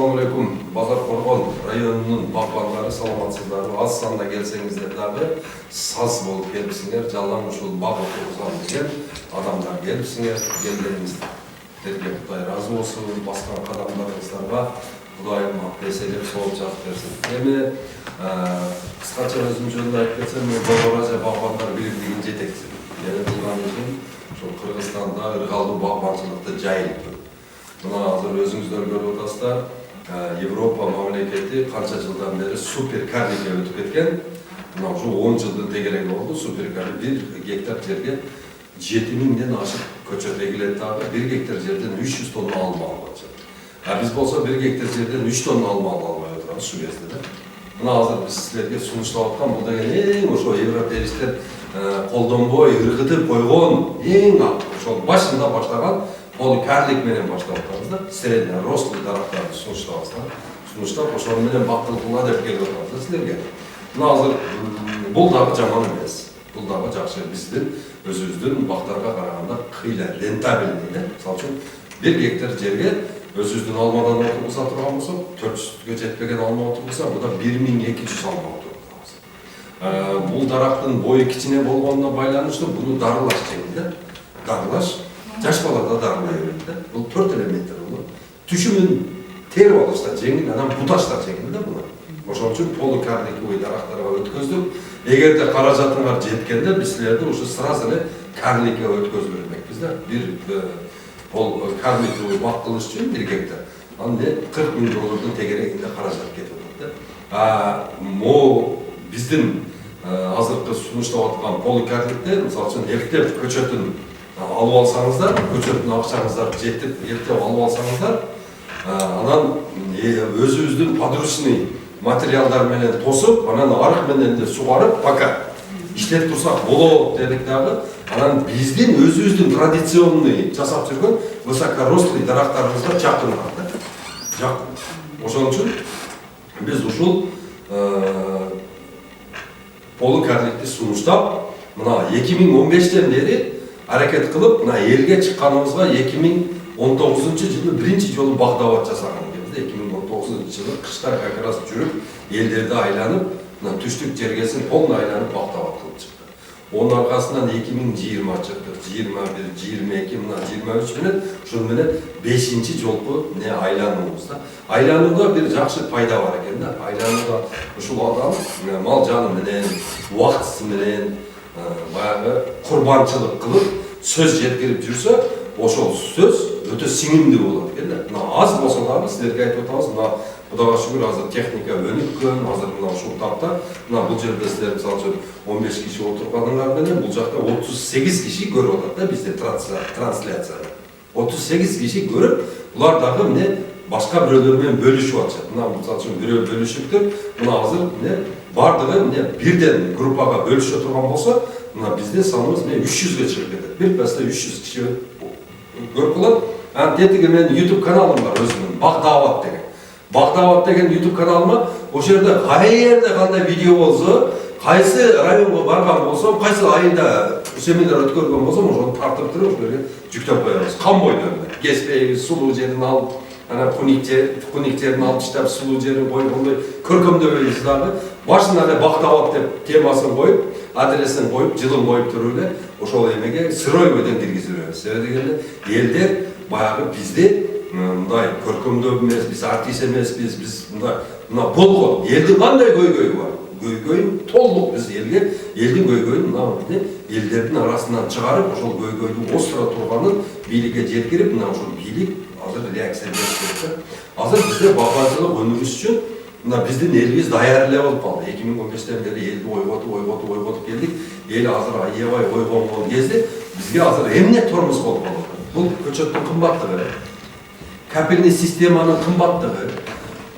Assalamualaikum. Базаркоргон районунун багбандары саламатсыздарбы? Аз санда келсеңиздер дагы саз болуп келипсиңер, жалаң ушул бак отургузам деген адамдар келипсиңер, келгениңиздерге Кудай ыраазы болсун. Баскан кадамдарыңыздарга Кудайым эселеп соолук жазып берсин. Эми кыскача өзүм жөнүндө айтып кетсем, Долбоража багбандар биримдигинин жетекчиси. Эми кылган ишим ушул Кыргызстанда ыргалдуу багбанчылыкты жайылтуу. Мына азыр өзүңүздөр көрүп атасыздар, Европа мамлекети канча жылдан бери суперкарликке өтүп кеткен. Мына ушу 10 жылдын тегереги болду. Суперкарлик 1 гектар жерге 7000ден ашык көчөт эгилет дагы, 1 гектар жерден 300 тонна алма алып атышат. Биз болсо 1 гектар жерден 3 тонна алма албай отурабыз ушул кезде. Мына азыр биз силерге сунуштап аткан бул деген эң ошо европеецтер колдонбой ыргытып койгон эң ошол башында баштаган поликарлик менен баштап атабыз да. Средний рослый дарактарды сунуштап ошол менен бактылгыла деп келип атабыз да силерге. Мына азыр бул дагы жаман эмес. Бул дагы жакшы. Биздин өзүбүздүн бактарга караганда кыйла рентабельный да. Мисалы үчүн 1 гектар жерге өзүбүздүн алмадан отургуза турган болсок, 400гө жетпеген алма отургуза, буда 1200 алма отургузабыз. Бул дарактын бою кичине болгонуна байланыштуу буну дарылаш жеңил да. Дарылаш жаш балада дарылай берет да. Бул 4 элементтер болот. Түшүмүн терип алыш да жеңил, анан буташтар жеңил да буну. Ошон үчүн поликарликовый дарактарга өткөздүк. Эгерде каражатыңар жеткенде биз силерди ушу сразу эле карликке өткөзүп бермекпиз да. Бир карликовый бак кылыш үчүн 1 гектар. Анда $40,000 тегерегинде каражат кетип атат да. Могу биздин азыркы сунуштап аткан поликарликте, мисалы үчүн эптеп көчөтүн алып алсаңыздар, көчөтүн акчаңыздар жетип, эптеп алып алсаңыздар, анан өзүбүздүн подручный материалдар менен тосуп, анан арык менен де сугарып, пока иштеп турсак болот дедик дагы. Анан биздин өзүбүздүн традиционный жасап жүргөн высокорослый дарактарыбызга жакыныраак да. Жакын. Ошон үчүн биз ушул поликарликти сунуштап, мына 2015-тен бери аракет кылып, мына элге чыкканыбызга 2019-жылы биринчи жолу багдабат жасаган экенбиз. 2019-жылы кышта как раз жүрүп, элдерди айланып, мына түштүк жергесин полный айланып багдабат кылып чыкты. Onun arkasından 2020 çıktı, 21, 22, 23 менен, şunun менен 5. жолку ne aylanımızda. Aylanımda bir жақсы пайда var eкен да. Aylanımda ушул адам мал жаны менен, убактысы менен, баягы курбанчылык кылып, сөз жеткирип жүрсө, ошол сөз өтө сиңимдүү болот экен да. Мына аз болсо дагы силерге айтып атабыз, мына Кудайга шүгүр азыр техника өнүккөн, азыр мына ушул тапта, мына бул жерде силер мисалы үчүн 15 киши отурганыңар менен бул жакта 38 киши көрүп атат да бизде трансляцияны. 38 киши көрүп, булар дагы эмне башка бирөөлөр менен бөлүшүп атышат. Мына мисалы үчүн бирөө бөлүшүптүр, мына азыр эмне бардыгы эмне бирден группага бөлүшө турган болсо, мына бизде саныбыз 300ге чыгып кетет. Бир паста 300 киши көрүп калат. Антетиги менин YouTube каналым бар өзүмдүн, Багдабат деген. Багдабат деген YouTube каналыма ошол жерде кайерде кандай видео болсо, кайсы районго барган болсом, кайсы айында семинар өткөргөн болсом, ошону тартып туруп ошол жерге жүктөп коебуз. Камбойдон кеспейбиз, сулуу жерин алып, анан куниктерин алып таштап, сулуу жерин коюп, ондай көркөмдөбөйбүз дагы. Башына эле Багдабат деп темасын коюп, адресин коюп, жылын коюп туруп эле ошол эмеге сырой көйдөн киргизип беребиз. Себеби дегенде элдер баягы бизди мындай көркөмдөп эмес, биз артист эмеспиз, биз мына болгон элдин кандай көйгөйү бар? Көйгөйүн толук биз элдин көйгөйүн мына элдердин арасынан чыгарып, ошол көйгөйдү остро турганын бийликке жеткирип, мына ошол бийлик азыр реакция бериш керек да. Азыр бизде багбанчылык өнүгүш үчүн мына биздин элибиз даяр эле болуп калды. 2015-тен бери элди ойготуп келдик. Эл азыр аябай ойгонгон кезде бизге азыр эмне тормоз болуп калды? Бул көчөттүн кымбаттыгы, капельный системанын кымбаттыгы,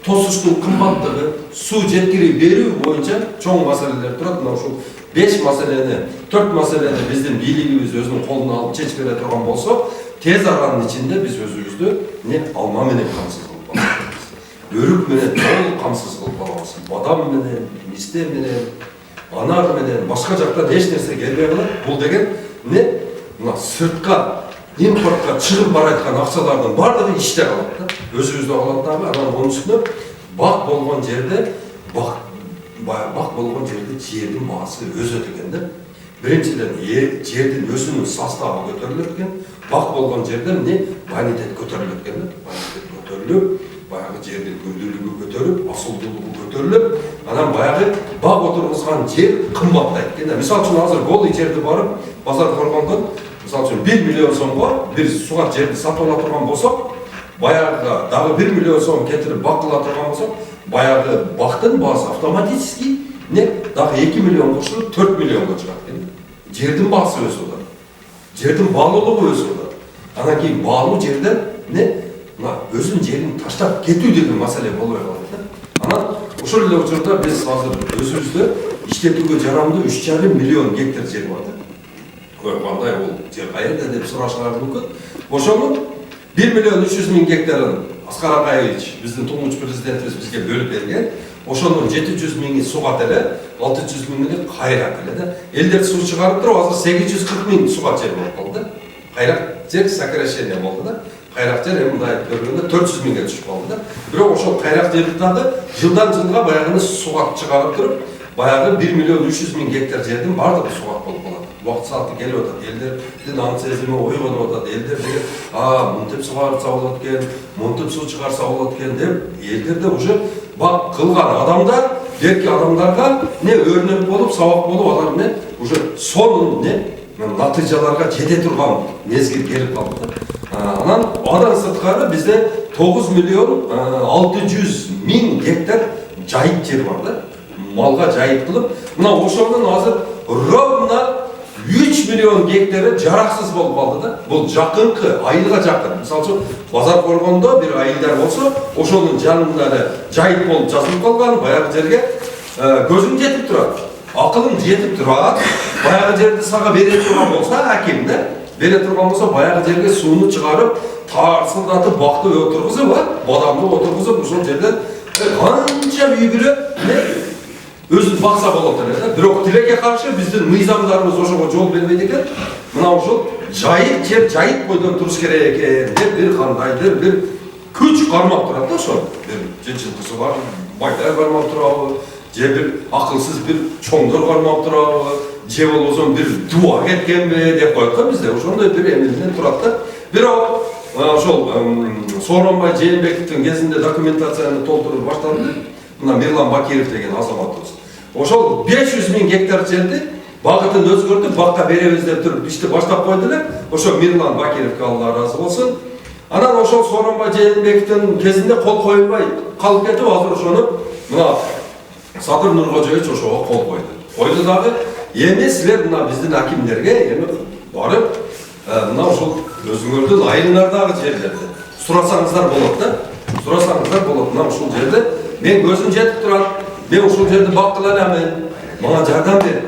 тосуштун кымбаттыгы, суу жеткирип берүү боюнча чоң маселелер турат. Мына ушул 5 маселени, 4 маселени биздин бийлигибиз өзүнүн колуна алып чечип бере турган болсо, тез аранын ичинде биз өзүбүздү алма менен камсыз кылып калабыз. Өрүк менен толук камсыз кылып калабыз. Бадам менен, мисте менен, анар менен, башка жактан эч нерсе келбей калат. Бул деген мына сыртка импортко чыгып бараткан акчалардын бардыгы иште калат да. өзүбүздө калат дагы. Анан онун үстүнө бак болгон жерде жердин баасы өсөт экен да. Биринчиден жердин өсүүнүн составы көтөрүлөт экен. Бак болгон жерде бонитет көтөрүлөт экен да. Бонитет көтөрүлүп, баягы жердин күрдүүлүгү көтөрүп, асылдуулугу көтөрүлүп, анан баягы бак отургузган жер кымбаттайт экен да. Мисалы үчүн азыр голый жерди барып, базар коргондон, мисалы үчүн 1 миллион сомго бир сугат жерди сатып ала турган болсок, баягы дагы 1 миллион сом кетирип бак кыла турган болсок, баягы бактын баасы автоматически дагы 2 миллион кошулуп 4 миллионго чыгат экен. Жердин баасы өсүп атат. Жердин баалуулугу өсүп атат. Анан кийин баалуу жерден өзүнүн жерин таштап кетүү деген маселе болбой калат да. Анан ошол эле учурда биз азыр өзүбүздө иштетүүгө жарамдуу 3,5 миллион гектар жер бар да. Кандай бул жер каерде деп сурашыңар мүмкүн. Ошонун 1 миллион 300 миң гектарын Аскар Акаевич, биздин тунуч президентибиз бизге бөлүп берген. Ошонун 700 миңи сугат эле, 600 миңи кайрак эле да. Элдер суу чыгарып туруп, азыр 840 миң сугат жер болуп калды да. Кайрак жер сокращение болду да. Кайрак жер мындай көргөндө 400 миңге түшүп калды да. Бирок ошол кайрак жерди дагы жылдан жылга баягыны сугат чыгарып туруп, баягы 1 миллион 300 миң гектар жердин бардыгы сугат болуп калат. Убакыт сааты келип атат. Элдердин аң сезими ойгонуп атат. Элдер деген, мынтип сугарса болот экен, мынтип суу чыгарса болот экен деп, элдерде уже бак кылган адамдар, берки адамдарга өрнөк болуп, сабак болуп, алар уже сонун натыйжаларга жете турган мезгил келип калды да. Анан адан сырткары бизде 9 миллион 600 миң гектар жайыт жер бар да. Малга жайыт кылып, мына ошонун азыр ровно 3 миллион гектары жараксыз болуп калды да. Бул жакынкы, айылга жакын. Мисалы үчүн базар коргондо бир айылдар болсо, ошонун жанында эле жайыт болуп жазылып калган, баягы жерге көзүң жетип турат, акылың жетип турат. Баягы жерди сага бере турган болсо, аким да, бере турган болсо, баягы жерге сууну чыгарып, тарсылдатып, бакты отургузуп, бадамды отургузуп, ошол жерден канча үй бүлө өзүн бакса болот эле да. Бирок тилекке каршы биздин мыйзамдарыбыз ошого жол бербейт экен. Мына ошол жайыт жер жайыт бойдон туруш керек экен деп бир кандайдыр бир күч кармап турат да. Ошол бир жылкысы бар байдар кармап турабы, же бир акылсыз бир чоңдор кармап турабы, же болбосо бир дуа кеткенби деп коет да бизде. Ошондой бир эмнеден турат да. Бирок ошол Сооронбай Жээнбековдун кезинде документацияны толтуруп башталды. Мына Мирлан Бакиров деген азаматыбыз. Ошол 500 миң гектар жерди багытын өзгөртүп, бакка беребиз деп туруп ишти баштап койду эле. Ошо Мирлан Бакировго Алла ыраазы болсун. Анан ошол Сооронбай Жээнбековдун кезинде кол коюлбай калып кетип, азыр ошону мына Садыр Нуркожоевич ошого кол койду. Койду дагы, эми силер мына биздин акимдерге эми барып, мына ошол өзүңөрдүн айылыңардагы жерлерди сурасаңыздар болот да. Сурасаңыздар болот. Мына ушул жерде мен көзүм жетип турат. Мен ушул жерди бак кыла аламын. Мага жардам бер.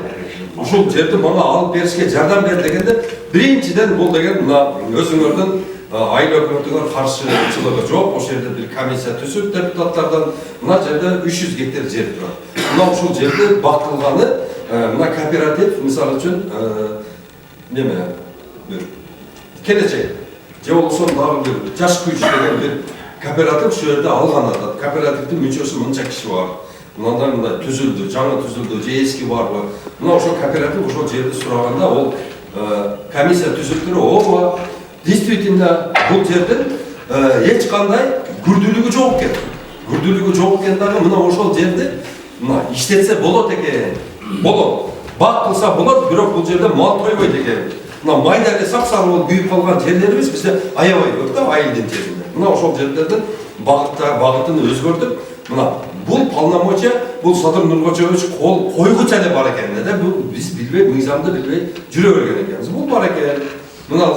Ушул жерди мага алып беришке жардам бер дегенде, биринчиден бул деген мына өзүңөрдүн айыл өкмөтүнө каршычылыгы жок. Ошол жерде бир комиссия түзүп депутаттардан мына жерде 300 гектар жер турат. Мына ушул жерди бак кылганы мына кооператив, мисалы үчүн неме бир келечек же болбосо дагы бир жаш күч деген бир кооператив ушул жерде алган атат. Кооперативдин мүчөсү мынча киши бар. Мындай түзүлдү, жаңы түзүлдү, же эски барбы? Мына ошол кооператив ошол жерди сураганда, ол комиссия түзүп туруп, ооба, действительно бул жердин эч кандай күрдүүлүгү жок экен. Күрдүүлүгү жок экен дагы мына ошол жерди мына иштетсе болот экен. Болот. Бак кылса болот, бирок бул жерде мал тойбойт экен. Мына майда эле сап-сары болуп күйүп калган жерлерибиз бизде аябай көп да, айылдын жеринде. Мына ошол жерлердин багытын өзгөртүп, мына бул полномочия, бул Садыр Нуркожоевич кол койгуча эле бар экен да. Бул биз билбей, мыйзамды билбей жүрө берген экенбиз. Бул бар экен. Мына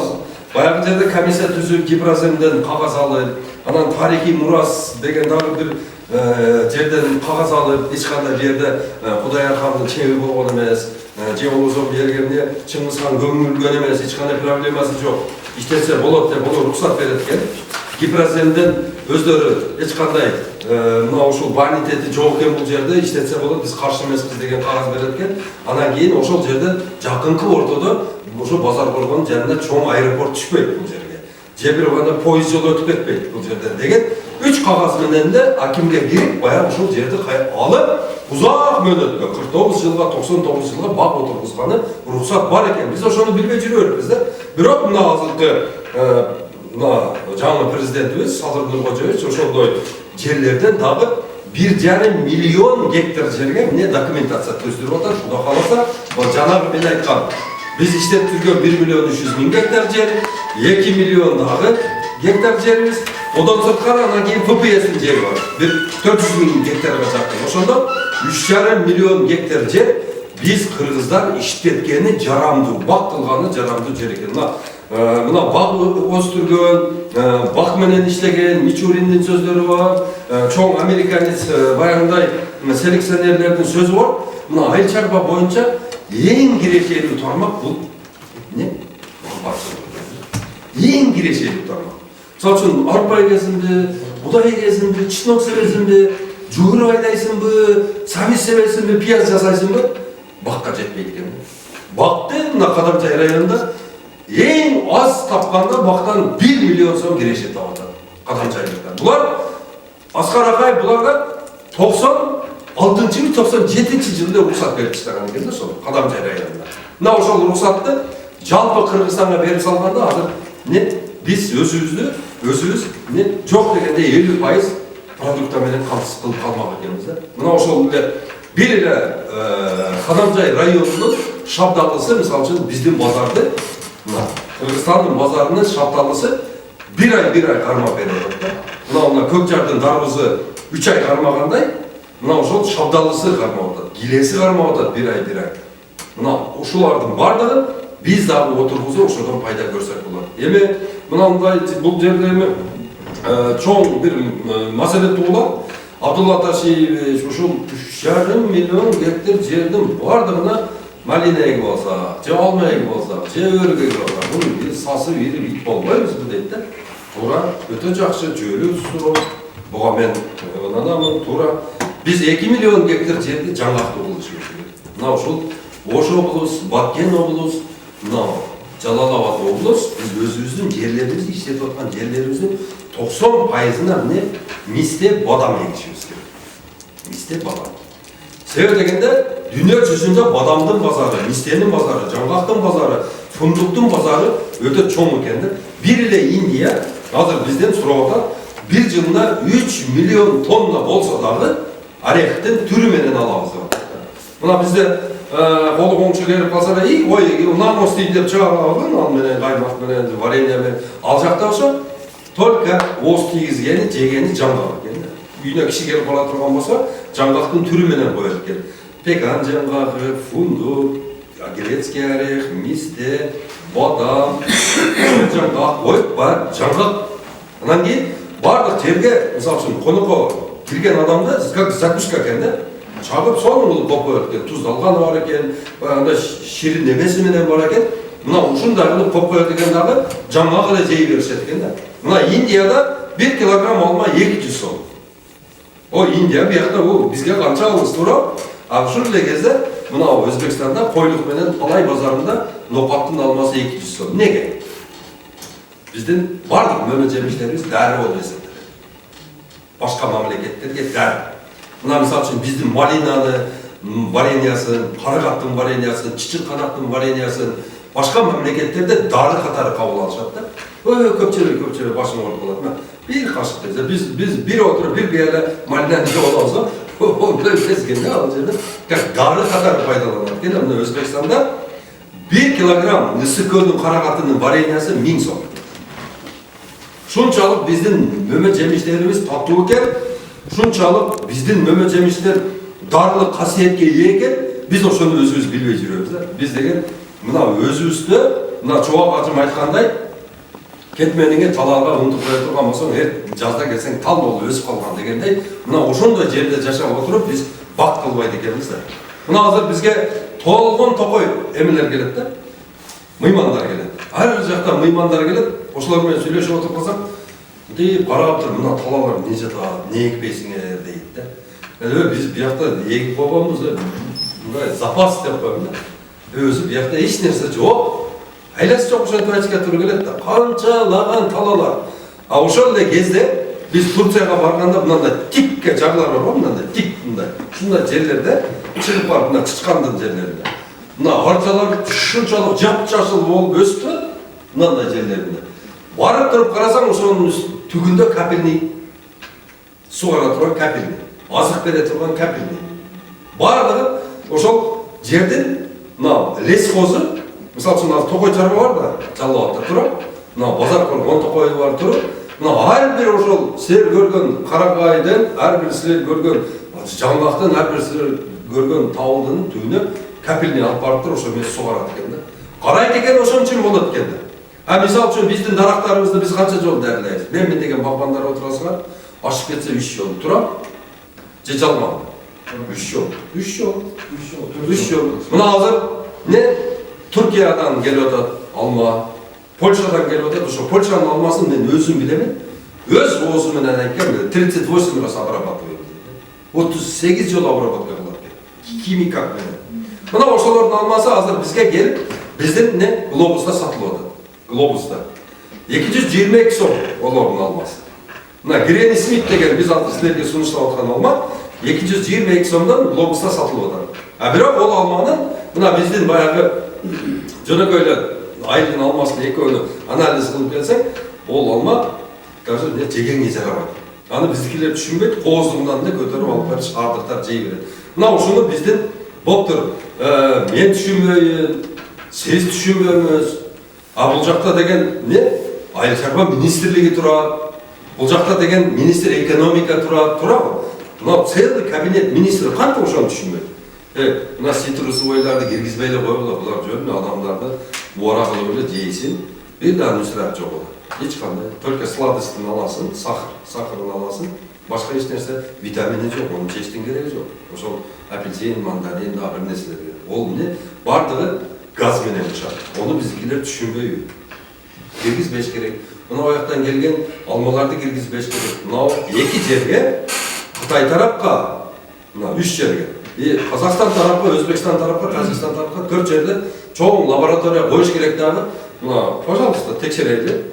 баягы жерде комиссия түзүп, Гипроземден кагаз алып, анан тарихи мурас деген дагы бир жерден кагаз алып, эч кандай жерде Кудайыр хандын чеби болгон эмес, же болбосо бул жерге эмне Чыңгыз хан көмүлгөн эмес, эч кандай проблемасы жок. Иштетсе болот деп боло уруксат берет экен. Гипроземден өздөрү эч кандай мына ушул бонитети жок экен, бул жерде иштетсе болот, биз каршы эмеспиз деген кагаз берет экен. Анан кийин ошол жерден жакынкы ортодо ошо базар коргондун жанында чоң аэропорт түшпөйт бул жерге. же бир бана поезд жолу өтүп кетпейт бул жерден деген 3 кагаз менен де акимге кирип баягы ушул жерди алып узак мөөнөткө 49 жылга 99 жылга бак отургузганы уруксат бар экен. Биз ошону билбей жүрөбүз да. Бирок мына азыркы мына жаңы президентибиз Садыр Нуркожоевич ошондой жерлерден дагы 1,5 миллион гектар жерге эмне документация түздүрүп атат. Кудай кааласа, жанагы мен айткан биз иштеп жүргөн 1 миллион 300 миң гектар жер, 2 миллион дагы гектар жерибиз. Одан сырткары анан кийин ФПС'ин жери бар. 400 миң гектарга жакын. Ошондо 3,5 миллион гектар жер биз кыргыздар иштеткени жарамдуу, бак кылганы жарамдуу жер экен. Мына бак өстүргөн, бак менен иштеген Мичуриндин сөздөрү бар, чоң американец баягындай селекционерлердин сөзү бар. Мына айыл чарба боюнча эң кирешелүү тармак бул эмне? Эң кирешелүү тармак. Мисалы үчүн арпа эгесинби, будай эгесинби, чеснок себесинби, жугур айдайсыңбы, сабиз себесинби, пияз жасайсыңбы? Бакка жетпейт экен. Бакты мына Кадамчай районунда эң аз тапканда бактан 1 миллион сом киреше таап атат. Кадамчайлыктар. Булар Аскар Акаев буларга 96-97 жылда уруксат берип таштаган экен да ошол Кадамчай районунда. Мына ошол уруксатты жалпы Кыргызстанга берип салганда азыр эмне биз өзүбүз эмне жок дегенде 50% продукта менен камсыз кылып калмак экенбиз да. Мына ошол эле бир эле Кадамчай районунун шабдалысы мисалы үчүн биздин базарды мына Кыргызстандын базарынын шабдалысы bir ay кармап берип атат да. Мына Көкжардын дарбызы 3 ай кармагандай, мына ошол шабдалысы кармап атат, килеси кармап атат 1 ай. Мына ушулардын бардыгы биз дагы отургузуп ошодон пайда көрсөк болот. Эми мындай бул жерде эми чоң бир маселе туулат. Абдулла Ташиевич ушул 3,5 миллион гектар жердин бардыгына малина эгип алса, же алма эгип алса, же өрүк эгип алса, муну сасып ирип ит болбойбузбу дейт да. Туура, өтө жакшы жөлү суроо. Буга мен ынанамын, туура. Биз 2 миллион гектар жерди жаңгактуу кылышыбыз керек. Мына ушул Ош облус, Баткен облус, мына Жалал-Абад облус, биз өзүбүздүн жерлерибизди иштетип аткан жерлерибиздин 90%-ына эмне мисте бадам эгишибиз керек. Мисте бадам. Себеби дегенде дүйнө жүзүндө бадамдын базары, мистенин базары, жаңгактын базары, фундуктун базары өтө чоң экен да. Бир эле Индия азыр бизден сурап атат, бир жылына 3 миллион тонна болсо дагы орехтин түрү менен алабыз деп атат. Мына бизде колу коңшу келип калса, ой, унан остейт деп чыгарабыз, ал менен каймак менен, варенье менен. Ал жакта ошо только оз тийгизгени, жегени жаңгак экен да. Үйүнө киши келип кала турган болсо, жаңгактын түрү менен коет экен. Пекан жаңгагы, фундук, грецкий орех, мисте, бадам, жаңгак, коюп бар, жаңгак. Анан кийин бардык жерге, мисалы үчүн конокко кирген адамды как закуска экен да. Чагып сонун кылып коюп коет экен. Туз алганы бар экен, андай ширин немеси менен бар экен. Мына ушундай кылып коюп коет экен дагы, жаңгак эле жей беришет экен да. Мына Индияда 1 килограмм алма 200 сом. О, Индия биякта бул бизге канча алыс туура? А ушул эле кезде мына Өзбекстанда койлук менен Талай базарында нопаттын алмасы 200 сом. Неге? Биздин бардык мөмө жемиштерибиз дәрі болуп эсептелет. Башка мамлекеттерге дәрі. Мына мисалы үчүн биздин малинаны вареньясын, карагаттын вареньясын, чычырканактын вареньясын башка мамлекеттерде дары катары кабыл алышат да. Көпчөлүк башың ооруп калат. Bir kaşık teyze, biz bir oturup bir yere malinen bir olsa, onda ötesken ne alacağını, darı kadar faydalanır. Gene Özbekistan'da 1 kilogram ısık gölün karakatının varenyası 1000 som. Şunçalık bizden möme jemişlerimiz tatlı iken, şunçalık bizden möme jemişler darlı kasiyetke iyi iken, biz o şunu özümüz bilmey жүрөбүz da. Biz degen, mına özümüzde, mına çoğak acım aytkanday, кетмениңе талаага унтуп кое турган болсоң, жазда келсең тал болуп өсүп калган дегендей, мына ошондой жерде жашап отуруп биз бак кылбайт экенбиз да. Мына азыр бизге толгон токой эмелер келет да. Мыймандар келет. Ар жакта мыймандар келет. Ошолор менен сүйлөшүп отуруп калсак, дейп карап туруп, мына талалар эмне жатат, не экпейсиңер дейт да. Биз биякта эгип койгонбуз, мындай запас деп коем да. Өзү биякта эч нерсе жок. айласы жок ошентип айтышка туура келет да. Канчалаган талалар. А ошол эле кезде биз Турцияга барганда мындай тикке жарлар бар го, мындай тик мындай. Ушундай жерлерде чыгып барып мына чычкандын жерлеринде. Мына арчалар ушунчалык жап-жашыл болуп өстү, мындай жерлеринде. Барып туруп карасаң, ошонун түгүндө капельный, сугара турган капельный, азык бере турган капельный. Бардыгы ошол жердин мына лесхозу, мисалы үчүн азыр токой чарба бар да, Жалал Абадта туруп, мына базар коргон токой бар туруп, мына ар бир ошол силер көргөн карагайдын, ар бир силер көргөн жаңгактын, ар бир силер көргөн табылдын түбүнө капельный алып барып туруп ошо эмес сугарат экен да. Карайт экен, ошон үчүн болот экен да. А мисалы үчүн биздин дарактарыбызды биз канча жолу дарылайбыз? Мен деген багбандар отурасыңар, ашып кетсе 3 жол турам. Же жалмам. 3 жол. 3 жол. 3 жол. Мына азыр не Түркиядан келип атат алма, Польшадан келип атат. Ошо Польшанын алмасын мен өзүм билемин. Өз оозу менен айткам, 38 раз обрабатываем. 38 жол обработка кылат. Химикат менен. Мына ошолордун алмасы азыр бизге келип, биздин не глобуста сатылып атат. Глобуста. 222 сом олордун алмасы. Мына Гренни Смит деген биз азыр силерге сунуштап аткан алма 222 сомдон глобуста сатылып атат. А бирок ол алманын мына биздин баягы жөнөкөй эле айылдын алмасын экөөнү анализ кылып келсең, ол алма даже жегенге жарабайт. Аны биздикилер түшүнбөйт, кооздугунан да көтөрүп алып барып ардыктар жей берет. Мына ушуну биздин доктор мен түшүнбөйм, сиз түшүнбөңүз. А бул жакта деген не? Айыл чарба министрлиги турат. Бул жакта деген министр экономика турабы? Мына целый кабинет министри кантип ошону түшүнбөйт? Мына цитрусовойларды киргизбей эле койгула, булар жөн адамдарды буара кылып эле жейсин. Бир да нусрат жок болот. Эч кандай. Только сладостьтин аласың, сахарын аласың. Башка эч нерсе витамини жок, аны жештин кереги жок. Ошол апельсин, мандарин да бир нерселер. Ол эмне? Бардыгы газ менен учат. Onu биздикилер түшүнбөйбү. Киргизбеш керек. Мына ояктан келген алмаларды киргизбеш керек. Мына эки жерге, Кытай тарапка, мына 3 жерге. Казакстан тарапка, Өзбекстан тарапка, Тажикстан тарапка 4 жерде чоң лаборатория коюш керек дагы. Мына, пожалуйста, текшерели.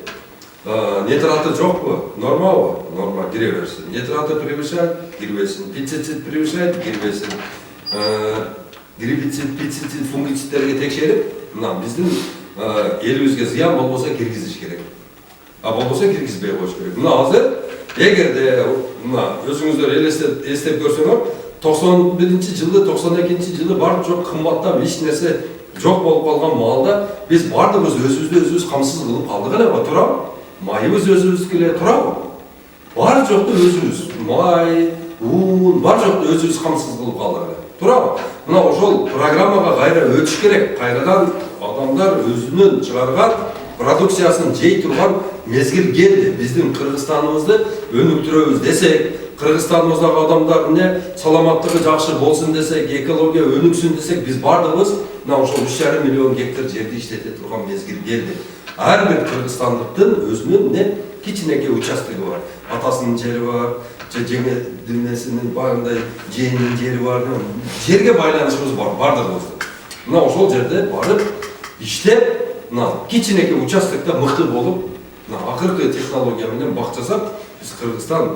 Нитраты жокпу? Нормабы? Норма, кире берсин. Нитраты превышает, кирбесин. Пестицид превышает, кирбесин. Гербицид, пестицид, фунгицидтерге текшерип, мына биздин элибизге зыян болбосо киргизиш керек. А болбосо киргизбей коюш керек. Мына азыр эгерде мына өзүңүздөр эстеп көрсөңөр, 91-жылы, 92-жылы бардык жок кымбаттап эч нерсе жок болуп калган маалда биз бардыгыбыз өзүбүздү камсыз кылып калдык эле, туурабы? Майыбыз өзүбүздүкү эле, туурабы? Бар жокту өзүбүз, май, ун, бар жокту өзүбүз камсыз кылып калдык эле. Туурабы? Мына ошол программага кайра өтүш керек. Кайрадан адамдар өзүнүн чыгарган продукциясын жей турган мезгил келди. Биздин Кыргызстаныбызды өнүктүрөбүз десек, Кыргызстаныбыздагы адамдар эмне саламаттыгы жакшы болсун десек, экология өнүксүн десек, биз бардыгыбыз мына ошол 3,5 миллион гектар жерди иштете турган мезгил келди. Ар бир кыргызстандыктын өзүнүн эмне кичинекей участогу бар. Атасынын жери бар, жеңесинин баягындай жээнин жери бар. Жерге байланышыбыз бар, бардыгыбыздын. Мына ошол жерде барып иштеп, мына кичинекей участокто мыкты болуп, мына акыркы технология менен бак жасап, биз Кыргызстан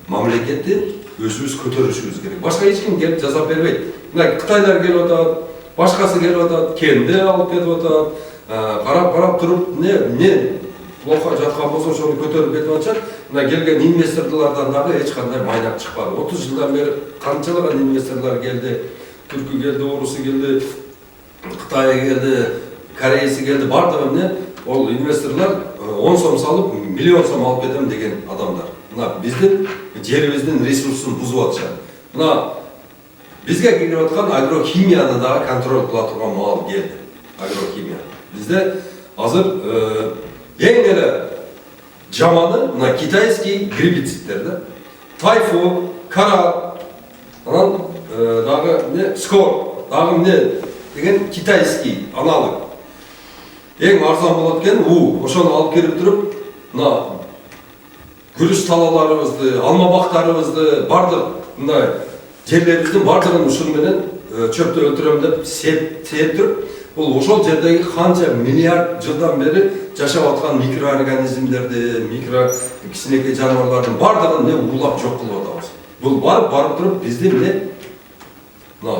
мамлекетти өзүбүз көтөрүшүбүз керек. Башка эч ким келип жасап бербейт. Мына Кытайлар келип атат, башкасы келип атат, кенде алып кетип атат. Карап туруп, не плохо жаткан болсо ошону көтөрүп кетип атышат. Мына келген инвесторлордон дагы эч кандай майнак чыкпады. 30 жылдан бери канчалаган инвесторлор келди. Түркү келди, орусу келди, Кытай келди, Корейси келди. Бардыгы эмне? Ол инвесторлор 10 сом салып, миллион сом алып кетем деген адамдар. Мына биздин жерибиздин ресурсун бузуп атышат. Мына бизге кирип аткан агрохимияны дагы контроль кыла турган маал келди. Агрохимия. Bizde hazır en ele jamanı mına Kitayski гербицидтерде. Тайфу, кара, анан дагы не скор, дагы не деген китайский аналог. Эң арзан болот экен, ошону алып келип туруп, мына күрүч талаларыбызды, алма бактарыбызды, бардык мындай жерлерибиздин бардыгын ушун менен чөптү өлтүрөм деп сеп туруп, Бұл ошол жердеги канча миллиард жылдан бери жашап аткан микроорганизмдерди, микро кичинекей жаныбарлардын бардыгын не улап жок кылып атабыз. Бул барып туруп бизди эмне мына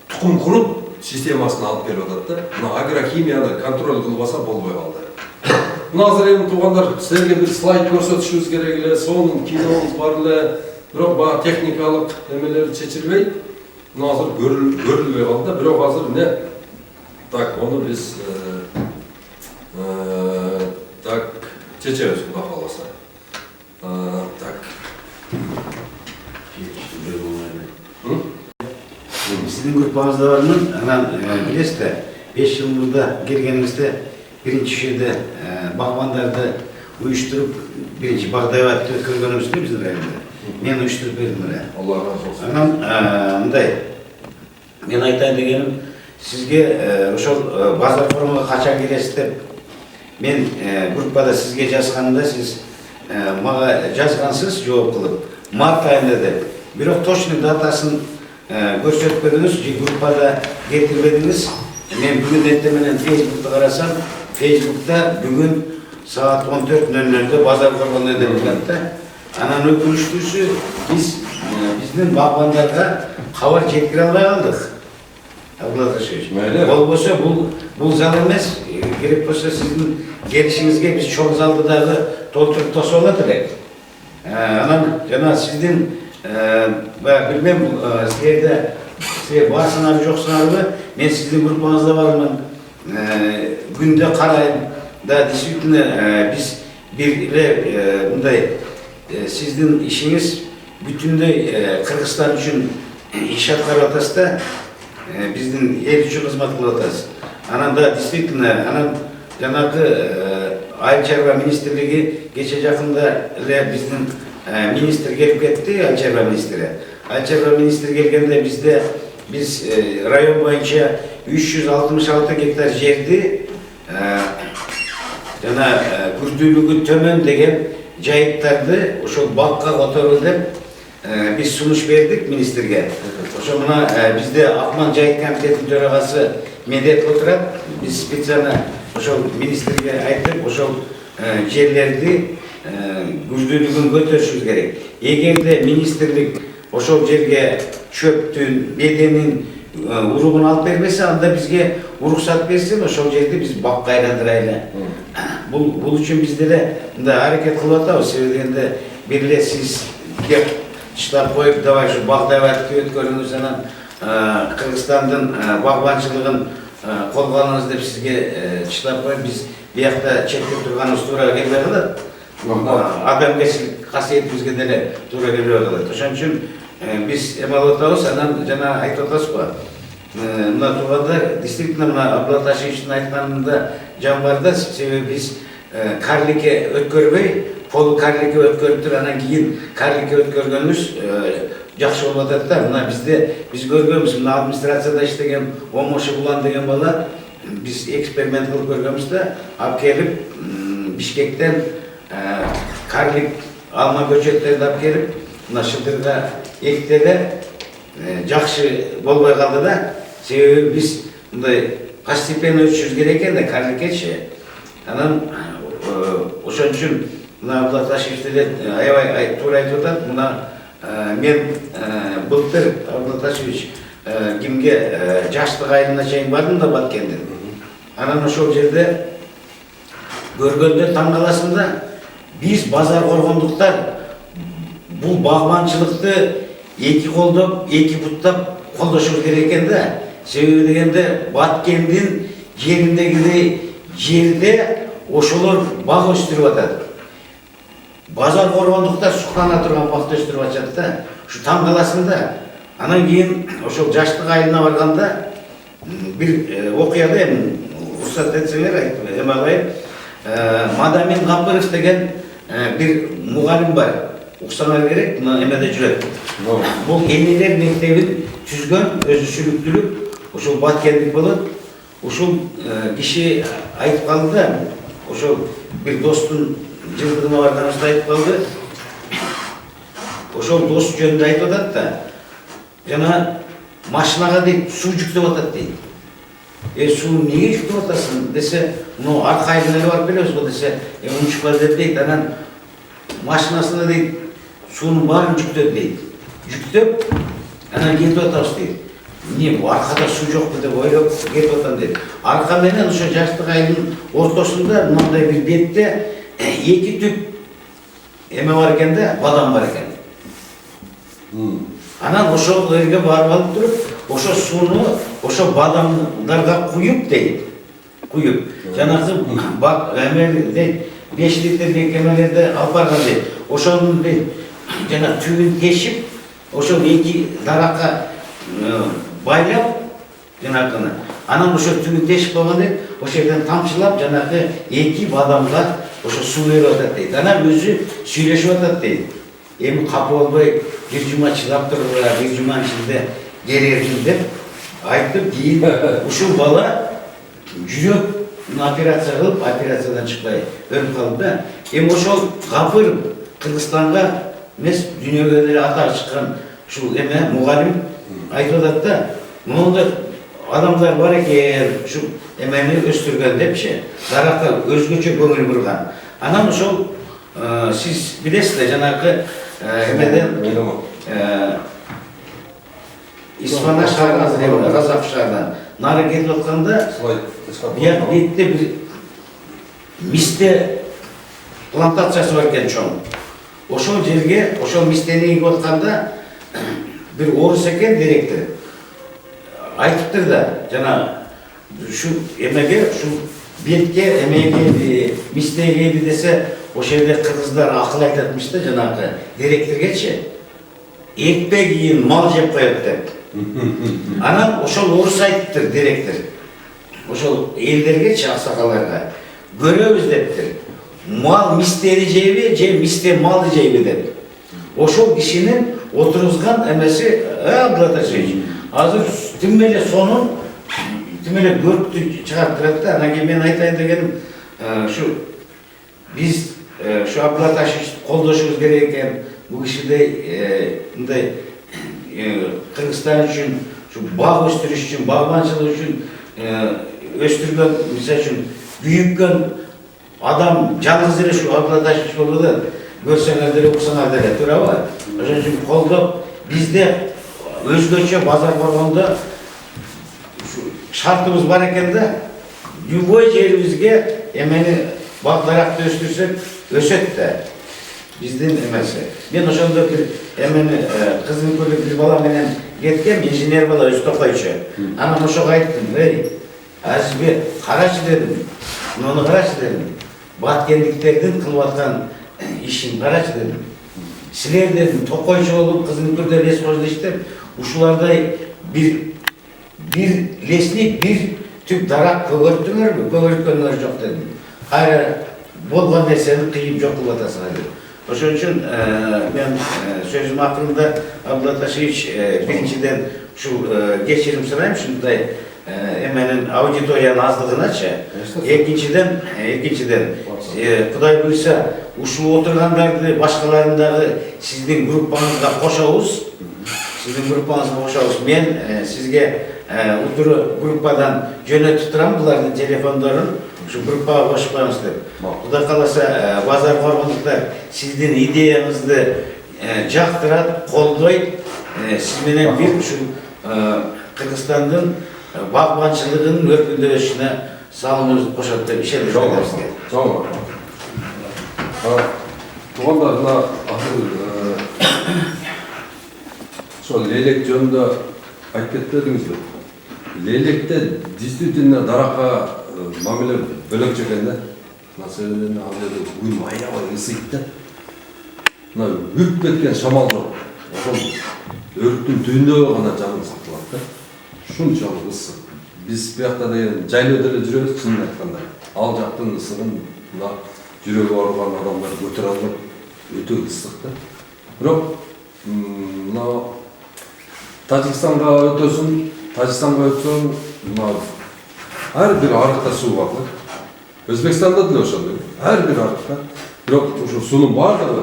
тукум куруп системасына алып келип атат да. Мына агрохимияны контроль кылбаса болбой калды. Мына азыр эми туугандар силерге бир слайд көрсөтүшүбүз керек эле, сонун кинобуз бар эле, бирок баягы техникалык эмелер чечилбей, мына азыр көрүлбөй калды да. Бирок азыр эмне так, onu biz tak çeçeriz Kuda kalasa. Tak. Sizin gruplarınızda var mı? Bilesiniz de 5 yıl burada gelgenimizde birinci şeyde bağbanlarda uyuşturup birinci Bağdayvat ötkürgönümüzde bizim evimde. Ben uyuşturup verdim oraya. Allah razı olsun. Anam, ben aytayın degenim, sizge ошол базар форумга качан келесиз деп мен группада сизге жазганымда сиз мага жазгансыз жооп кылып март айында деп. Бирок точный датасын көрсөтпөдүңүз, группада кетирбедиңиз. Мен бүгүн эртең Facebook'ta карасам, Facebook'ta бүгүн saat 14:00'de базар форуму деп жатты. Анан өкүнүчтүүсү биздин багбандарга кабар жеткире албай калдык. Болбосо бул зал эмес, керек болсо сиздин келишиңизге биз чоң залды дагы толтуруп тосо алат элек. Анан жана сиздин билбем силер барсыңарбы жоксуңарбы, мен сиздин группаңызда бармын. Күндө карайм да действительно биз бир эле мындай сиздин ишиңиз бүтүндөй Кыргызстан үчүн иш аткарып атасыз да. Биздин эл үчүн кызмат кылып атабыз. Анан да действительно, анан жанагы Айыл чарба министрлиги кече жакында эле биздин министр келип кетти, айыл чарба министри. Айыл чарба министри келгенде биз район боюнча 366 гектар жерди жана күрдүүлүгү төмөн деген жайыттарды ошол бакка которуу деп biz sunuş verdik ministerge. Ошо мына bizde Акман жайыт комитетinin төрагасы медет отурат. Biz специально ошол министрге айттык, ошол жерлерди күрдүүлүгүн көтөрүшүбүз керек. Эгерде министрлик ошол жерге чөптүн, беденин уругун алып бербесе, анда бизге уруксат берсин, ошол жерди биз бакка айландырайлы. Бул үчүн биз деле мындай аракет кылып атабыз. Себеби дегенде бир эле сиз Çıtap koyup davay şu Bağdayvat'ı ötkörünüz анан Kırgızstan'dın bağbançılığın kolganınız deyip sizge çıtap koyup biz bir yakta çekip durganımız tuğra gelmeye kadar adam geçik kasiyetimizge dele tuğra gelmeye kadar. Oşan için biz emal otağız, anan jana ayt otağız ko. Mına tuğada distriktina mına Abla Taşıyıç'ın aytkanında can var da sebebi biz karlike ötkörбөй Polu karlike ötkörüptür, anan keyin karlike ötkörgönümüz жақсы болуп атат да. Мына биз көргөнбүз, мына администрацияда иштеген Омошо Булан деген бала биз эксперимент кылып көргөнбүз да, алып келип Бишкектен карлик алма көчөттөрдү алып келип, мына Шылдырга эктеле жакшы болбой калды да. Себеби биз мындай постепенно өтүшүбүз керек экен да карликечи. Анан ошон үчүн мына Абдулла Ташиев деле аябай туура айтып атат. Мына мен былтыр Абдулла Ташиевич кимге жаштык айылына чейин бардым да Баткенден. Анан ошол жерде көргөндө таң каласың да, биз базар коргондуктар бул багбанчылыкты эки колдоп, эки буттап колдошубуз керек экен да. Себеби дегенде Баткендин жериндеги жерде ошолор бак өстүрүп атат. Базар коргондуктар суктана турган бак өстүрүп атышат да. Ушу таң каласың да. Анан кийин ошол жаштык айылына барганда бир окуяда уруксат этсеңер айтып эме алайын. Мадамин Гапыров деген бир мугалим бар. Уксаңар керек, мына эмеде жүрөт. Бул энелер мектебин түзгөн, өзү сүлүктүлүп, ошол Баткендик болот. Ушул киши айтып калды да, ошол бир достун жылдыгына барганыбызда айтып калды. Ошол дос жөнүндө айтып атат да, жана машинага дейт суу жүктөп атат дейт. Suunu niye yüklüp atasın dese, bunu arka aydınları var biliyoruz o dese, onu çıkardı değil, anan maşinasında değil, suunun barın yüklüp değil. Yüklüp, anan geri atas değil. Niye bu arkada su yok dedi, böyle geri atan değil. Arkalarının şu yaşlık ayının ortasında, bunday bir bette, iki tüp eme varken de badam varken. Anan oşo yerге barıp alıp durup, oşo suunu, oşo badamlarga kuyup değil. Kuyup. Janakı bak, emelde 5 litre bekemelerde alpargan değil. Oşonun değil, janak tüyün keşip, oşo iki daraka baylap, janakını. Anan oşo tüyün teşip olgan değil, oşo yerden tamçılap, janakı iki badamlar, oşo su veriyor atat değil. Anan özü söyleşiyor atat değil. Emi kapı olmayı bir cuma çılap dururlar, bir cuma içinde geri erkinde ayıptım değil, uşu bala cürüp operasyon kılıp, operasyondan çıkmayı ölüp kalıp da emi uşu kapır Kırgızistan'a mes dünya gönderi atar çıkan şu eme mugalim ayıtladı da bunun da adamlar var ki eğer şu emeni östürgen de bir şey darakta özgürce gönül burgan anam uşu siz bilesiniz de janakı emeden İsfana şarkı hazırlıyorlar, Razaf şarkıdan. Narı gelip otkanda bir bir miste plantasyası varken çoğun. Oşo yerge, oşo misteni gelip otkanda bir orus eken direktir. Aytıptır da jana şu emege, şu betke emege misteye geldi dese o şeyde Kırgızlar akıl aytatmış da janakı direktir geçe. Ekmek yiyin, mal jep koyup dep. Anam oşol orus aytıptır direktir. Oşol ellerge çaksakallarga. Görüyoruz deptir. Mal misteri jeybi, je miste mal jeybi dep. Oşol kişinin oturuzgan emesi ablatacak. Hazır tümele sonun tümele görüntü çıkarttırıp da anaki ben aytayın degenim şu biz şu ablataşı koldaşımız gereken bu kişide Kırgızistan için, şu bağ östürüş için, bağbancılık için östürgen, misal için büyükken adam canınızı şu ablataş yolu da görsenler de okusanlar da tura var. Onun için kolda bizde özgürce pazar varlığında şu şartımız var eken de yuvoy yerimizge emeni bağlarak da östürsek öset de bizden emesi. Ben oşanda bir emeni kızım böyle bir bala menen getkem injener bala Öztopayçı. Anam oşa ayttım, az bir karaçı dedim. Onu karaçı dedim. Batkendiklerden kılvatkan işin karaçı dedim. Siler dedim, Tokoyçu olup kızım böyle leskozda işte uşularda bir leslik bir tüp darak kıvırttınlar mı? Kıvırtkanlar yok dedim. Hayır, bolgan derseni kıyıp yok kılvatasına dedim. Onun için ben sözüm hakkında ablataşı hiç birinciden şu geçirim sırayım şimdi da emenin auditoriyanın azlığına çe. İkinciden Kuday buysa uşu oturganlardı başkalarındağı sizin gruppanızda koşağız. Sizin gruppanızda koşağız. Ben sizge uturu gruppadan jöne tuturam bulardı telefonların. Şu gruppa başkanızdır. Bu da kalasa pazar korkunluklar sizin ideyanızı jaktırat, koldoy, sizmenen bir şu Kırgızistan'ın bağbancılığının örgündürüşüne sağlığınızı koşattı bir şey de Tamam. Tuğanlarına şu leylek jönünde ayıp ettirdiniz mi? Leylekte действительно daraka mamile bölük çekende nasıl alıyordu bugün mayra ısıydı na büyük ketken şamal yok örtün tüyünde olganda canım saklandı şunçalık ısı biz bir yakta da jaylöödө эле жүрөбүz чынын айтканда ал жактын ысыгын мына жүрөгү ооруган адамдар көтөрө албайт өтө ысык да бирок мына Тажикстанга өтөсүн мына her bir arıkta su var. Özbekistan'da da ошондой. Her bir arıkta. Бирок ошо суунун баардыгы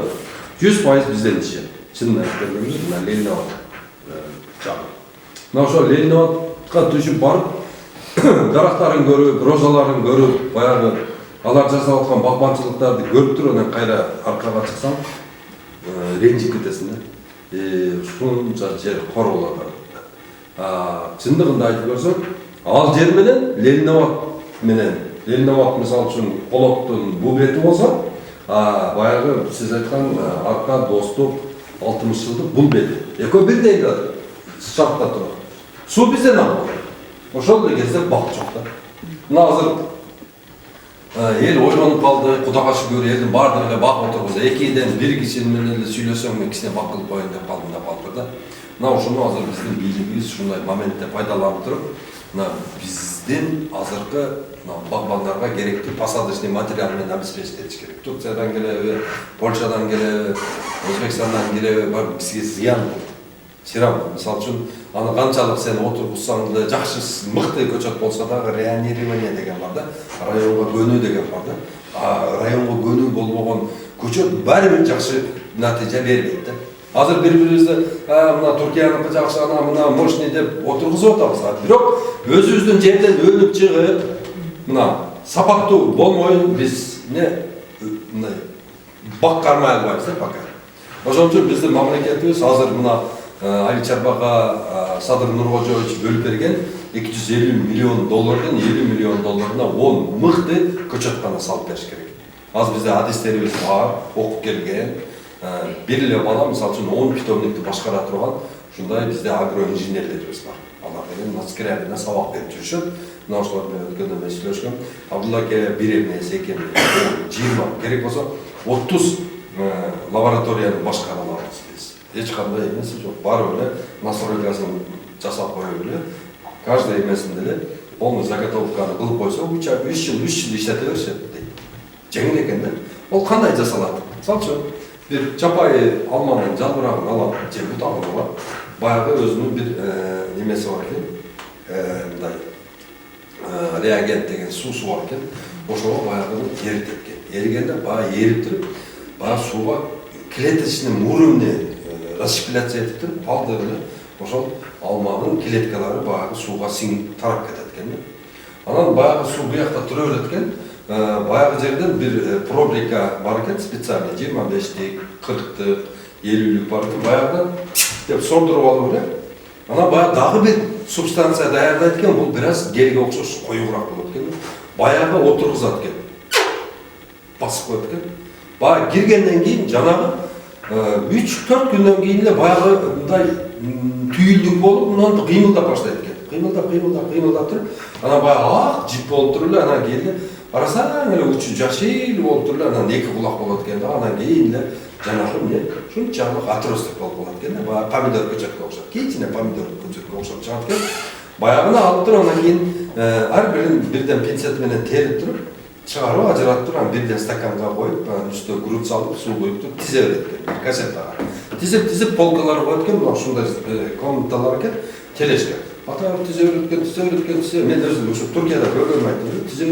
100% бизден ичет. Чынын айтып бергенбиз, мына Ленинабад жагы. Мына ошо Ленинабадка түшүп барып, дарақтарын көріп, розаларын көріп, баяғы алар жасап жатқан бақманшылықтарды көріп тұр, анан қайра арқаға шықсаң, ренжіп кетесің да. Шунша жер қор болады. Шындығында айтып көрсем, ал жер менен Ленинабад мисалы үшін Қолоқтың бұл беті болса, баяғы сіз айтқан арқа, достық, 60 жылдық бұл беті. Екеу бірдей шартта тұрады. Су бізден алып. Ошол кезде бақыт жоқ та. Мына азыр ел ойланып қалды, Құдаға шүкір, елдің бардығына бақ отырғызды. Екейден бір кишinin сөйлесең, мен кісіне бақ қылып қойын деп қалдым да қалып тұрды. Мына ошоны азыр біздің бийлигибиз ушундай моментте пайдаланып тұрып, мына биздин азыркы багбандарға керекті посадочный материалмен обеспечить керек. Турциядан келеби, Польшадан келеби, Өзбекстандан келеби, бар бизге зыян. Сирам, мисалы үчүн, аны канчалык сен отургузсаң да жакшы мыкты көчөт болсо дагы реанирование деген бар да, районго көнүү деген бар да. Районго көнүү болбогон көчөт баары бир жакшы натыйжа бербейт да. Азыр бири-бирибизди мына Туркияныкы жакшы, ана мына мощный деп отургузуп атабыз. Бирок өзүбүздүн жерден өлүп чыгып, мына сапаттуу болмой биз мындай бак кармай албайбыз да пока. Ошон үчүн биздин мамлекетибиз азыр мына Али Чарбага Садыр Нуркожоевич бөлүп берген $250 миллион 50 миллион долларына 10 мыкты көчөткана салып бериш керек. Аз бизде адистерибиз бар, окуп келген. Бир эле бала мисалы үчүн 10 питомникти башкара турган ушундай бизде агроинженерлерибиз бар. Алар менен Наскеребине сабак берип жүрүшөт. Мына ошолор менен өткөндө мен сүйлөшкөм. Абдулла аке бир эмес, эки эмес, 20 керек болсо 30 лабораторияны башкара алабыз биз. Эч кандай эмес жок. Баары эле настройкасын жасап коюп эле, каждый эмесинде эле полный заготовканы кылып койсо, 3 жыл иштете беришет дейт. Жеңил экен да. Ол кандай жасалат? Мисалы үчүн bir çapayı almanın жалбырагын алып, же бутагын алып, баягы өзүнүн бир немеси бар экен. Мындай реагент деген суусу бар экен. Ошого баягы эритет экен. Эригенде баягы эрип туруп, баягы сууга клеточный уровне расщепляться этип туруп, балдыгы эле ошол алманын клеткалары баягы сууга сиңип тарап кетет экен. Анан баягы суу буякта тура берет экен. Баягы жерден bir пробрика бар экен, специальный 25-тик, 40-тык, 50-лүк бар экен. Баягыдан деп сондуруп алып эле. Анан баягы дагы бир субстанция даярдайт экен, бул бир аз гелге окшош коюураак болот экен. Баягы отургузат экен. Басып коет экен. Баягы киргенден кийин жанагы 3-4 күндөн кийин эле баягы мындай түйүлдүк болуп, мындан кыймылдап баштайт экен. Кыймылдап туруп, анан баягы ак жип болуп туруп эле, анан кийин арасаң эле учу жашыл болуп туруп эле, анан эки кулак болот экен да, анан кийин эле жанагы эмне ушунчалык отросток болуп калат экен да, баягы помидор көчөткө окшоп, кичине помидор көчөткө окшоп чыгат экен. Баягыны алып туруп, анан кийин ар бирин бирден пинцет менен терип туруп, чыгарып ажыратып туруп, анан бирден стаканга коюп, анан үстүнө груд салып, суу коюп туруп тизе берет экен, кассетага. Тизип полкалар коет экен, мына ушундай комнаталар экен, тележке. Атап тизе береткен, мен өзүм ушу Туркияда көргөнүм айттым. Тизе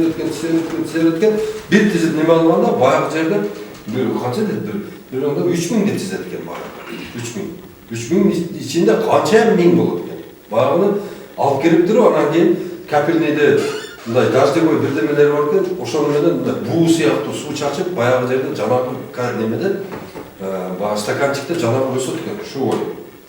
береткен, бир тизип неме алганда баягы жерде бир канча дейт, бир онда 3000 деп тизет экен баягы. 3000 ичинде канча миң болот экен. Баягыны алып келип туруп, анан кийин капельныйды мындай дождевой бирдемелери бар экен, ошону менен мындай буу сыяктуу суу чачып, баягы жерде жанагы немеде баягы стаканчикте жанагы өсөт экен, ушу ой.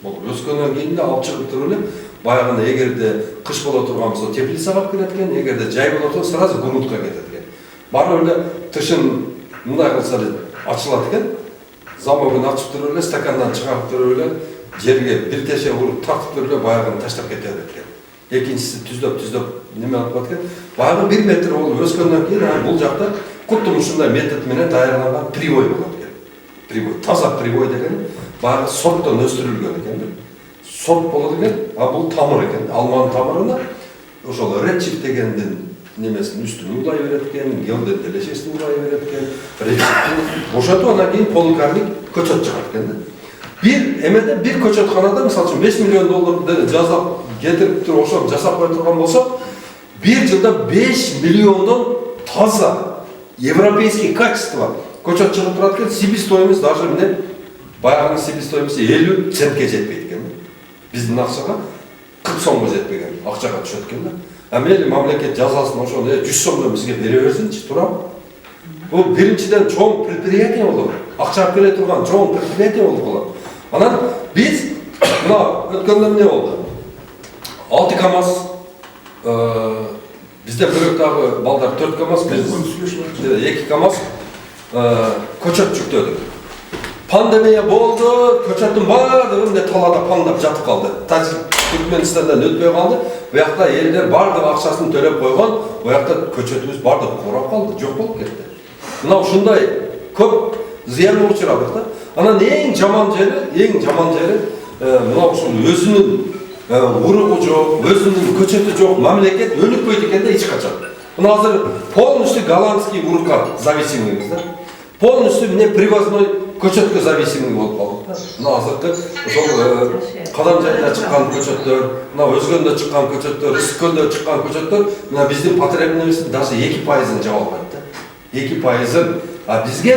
Болуп өскөндөн кийин алып чыгып туруп эле баягыны эгерде кыш боло турган болсо теплицага алып келет экен, эгерде жай боло турса сразу грудка кетет экен. Барып эле тышын мындай кылса эле ачылат экен. Замогун ачып туруп эле стакандан чыгарып туруп эле жерге бир теше уруп тартып туруп эле баягыны таштап кете берет экен. Экинчиси түздөп неме алып коет экен. Баягы 1 метр болуп өскөндөн кийин бул жакта куттум ушундай метод менен даярдалган привой болот экен. Привой, таза привой деген баягы сорттон өстүрүлгөн экен. Сорт болот экен, бул тамыр экен. Алманын тамырына ошол редчип дегендин немесин үстүнө улай берет экен, гелден делешесин улай берет экен. Редчип бошотуп анан кийин поликарбик көчөт чыгат экен. Бир эмеде бир көчөтканада мисалы үчүн $5 миллион жасап кетирип туруп ошону жасап кое турган болсо, бир жылда 5 миллиондон таза европейский качество көчөт чыгып турат экен. Себестоимость даже эмне баягынын себестоимости 50 центке жетпейт экен. Биздин акчага 40 сомго жетпеген акчага түшөт экен да. Мейлі мамлекет жазасын ошол 100 сомдон бизге бере берсинчи, турам. Бул биринчиден чоң предприятие болот. Акча алып келе турган чоң предприятие болуп калат. Анан биз мына өткөндө эмне болду? 6 КАМАЗ, бізде бөлек тағы балдар 4 КАМАЗ, біз 2 КАМАЗ көчөт жүктөдүк. Пандемия болды, көчөттүн бардыгы талада пандап жатып калды. Түркменистандан өтпөй калды. Буякта элдер бардык акчасын төлөп койгон, буякта көчөтүбүз бардыгы курап калды, жок болуп кетти. Мына ушундай көп зыянга учурадык да. Анан эң жаман жери мына ушул өзүнүн уругу жок, өзүнүн көчөтү жок мамлекет өнүкпөйт экен да эч качан. Мына азыр полностью голландский урукка зависимыйбыз да. Полностью міне привозной көчөткө зависимый болуп калдык да. Мына азыркы ошол Кадам жайда чыккан көчөттөр, мына Өзгөндө чыккан көчөттөр, Үскөндө чыккан көчөттөр, мына биздин потребностьтун даже 2%-ын жаба албайт да. 2%-ын. А бизге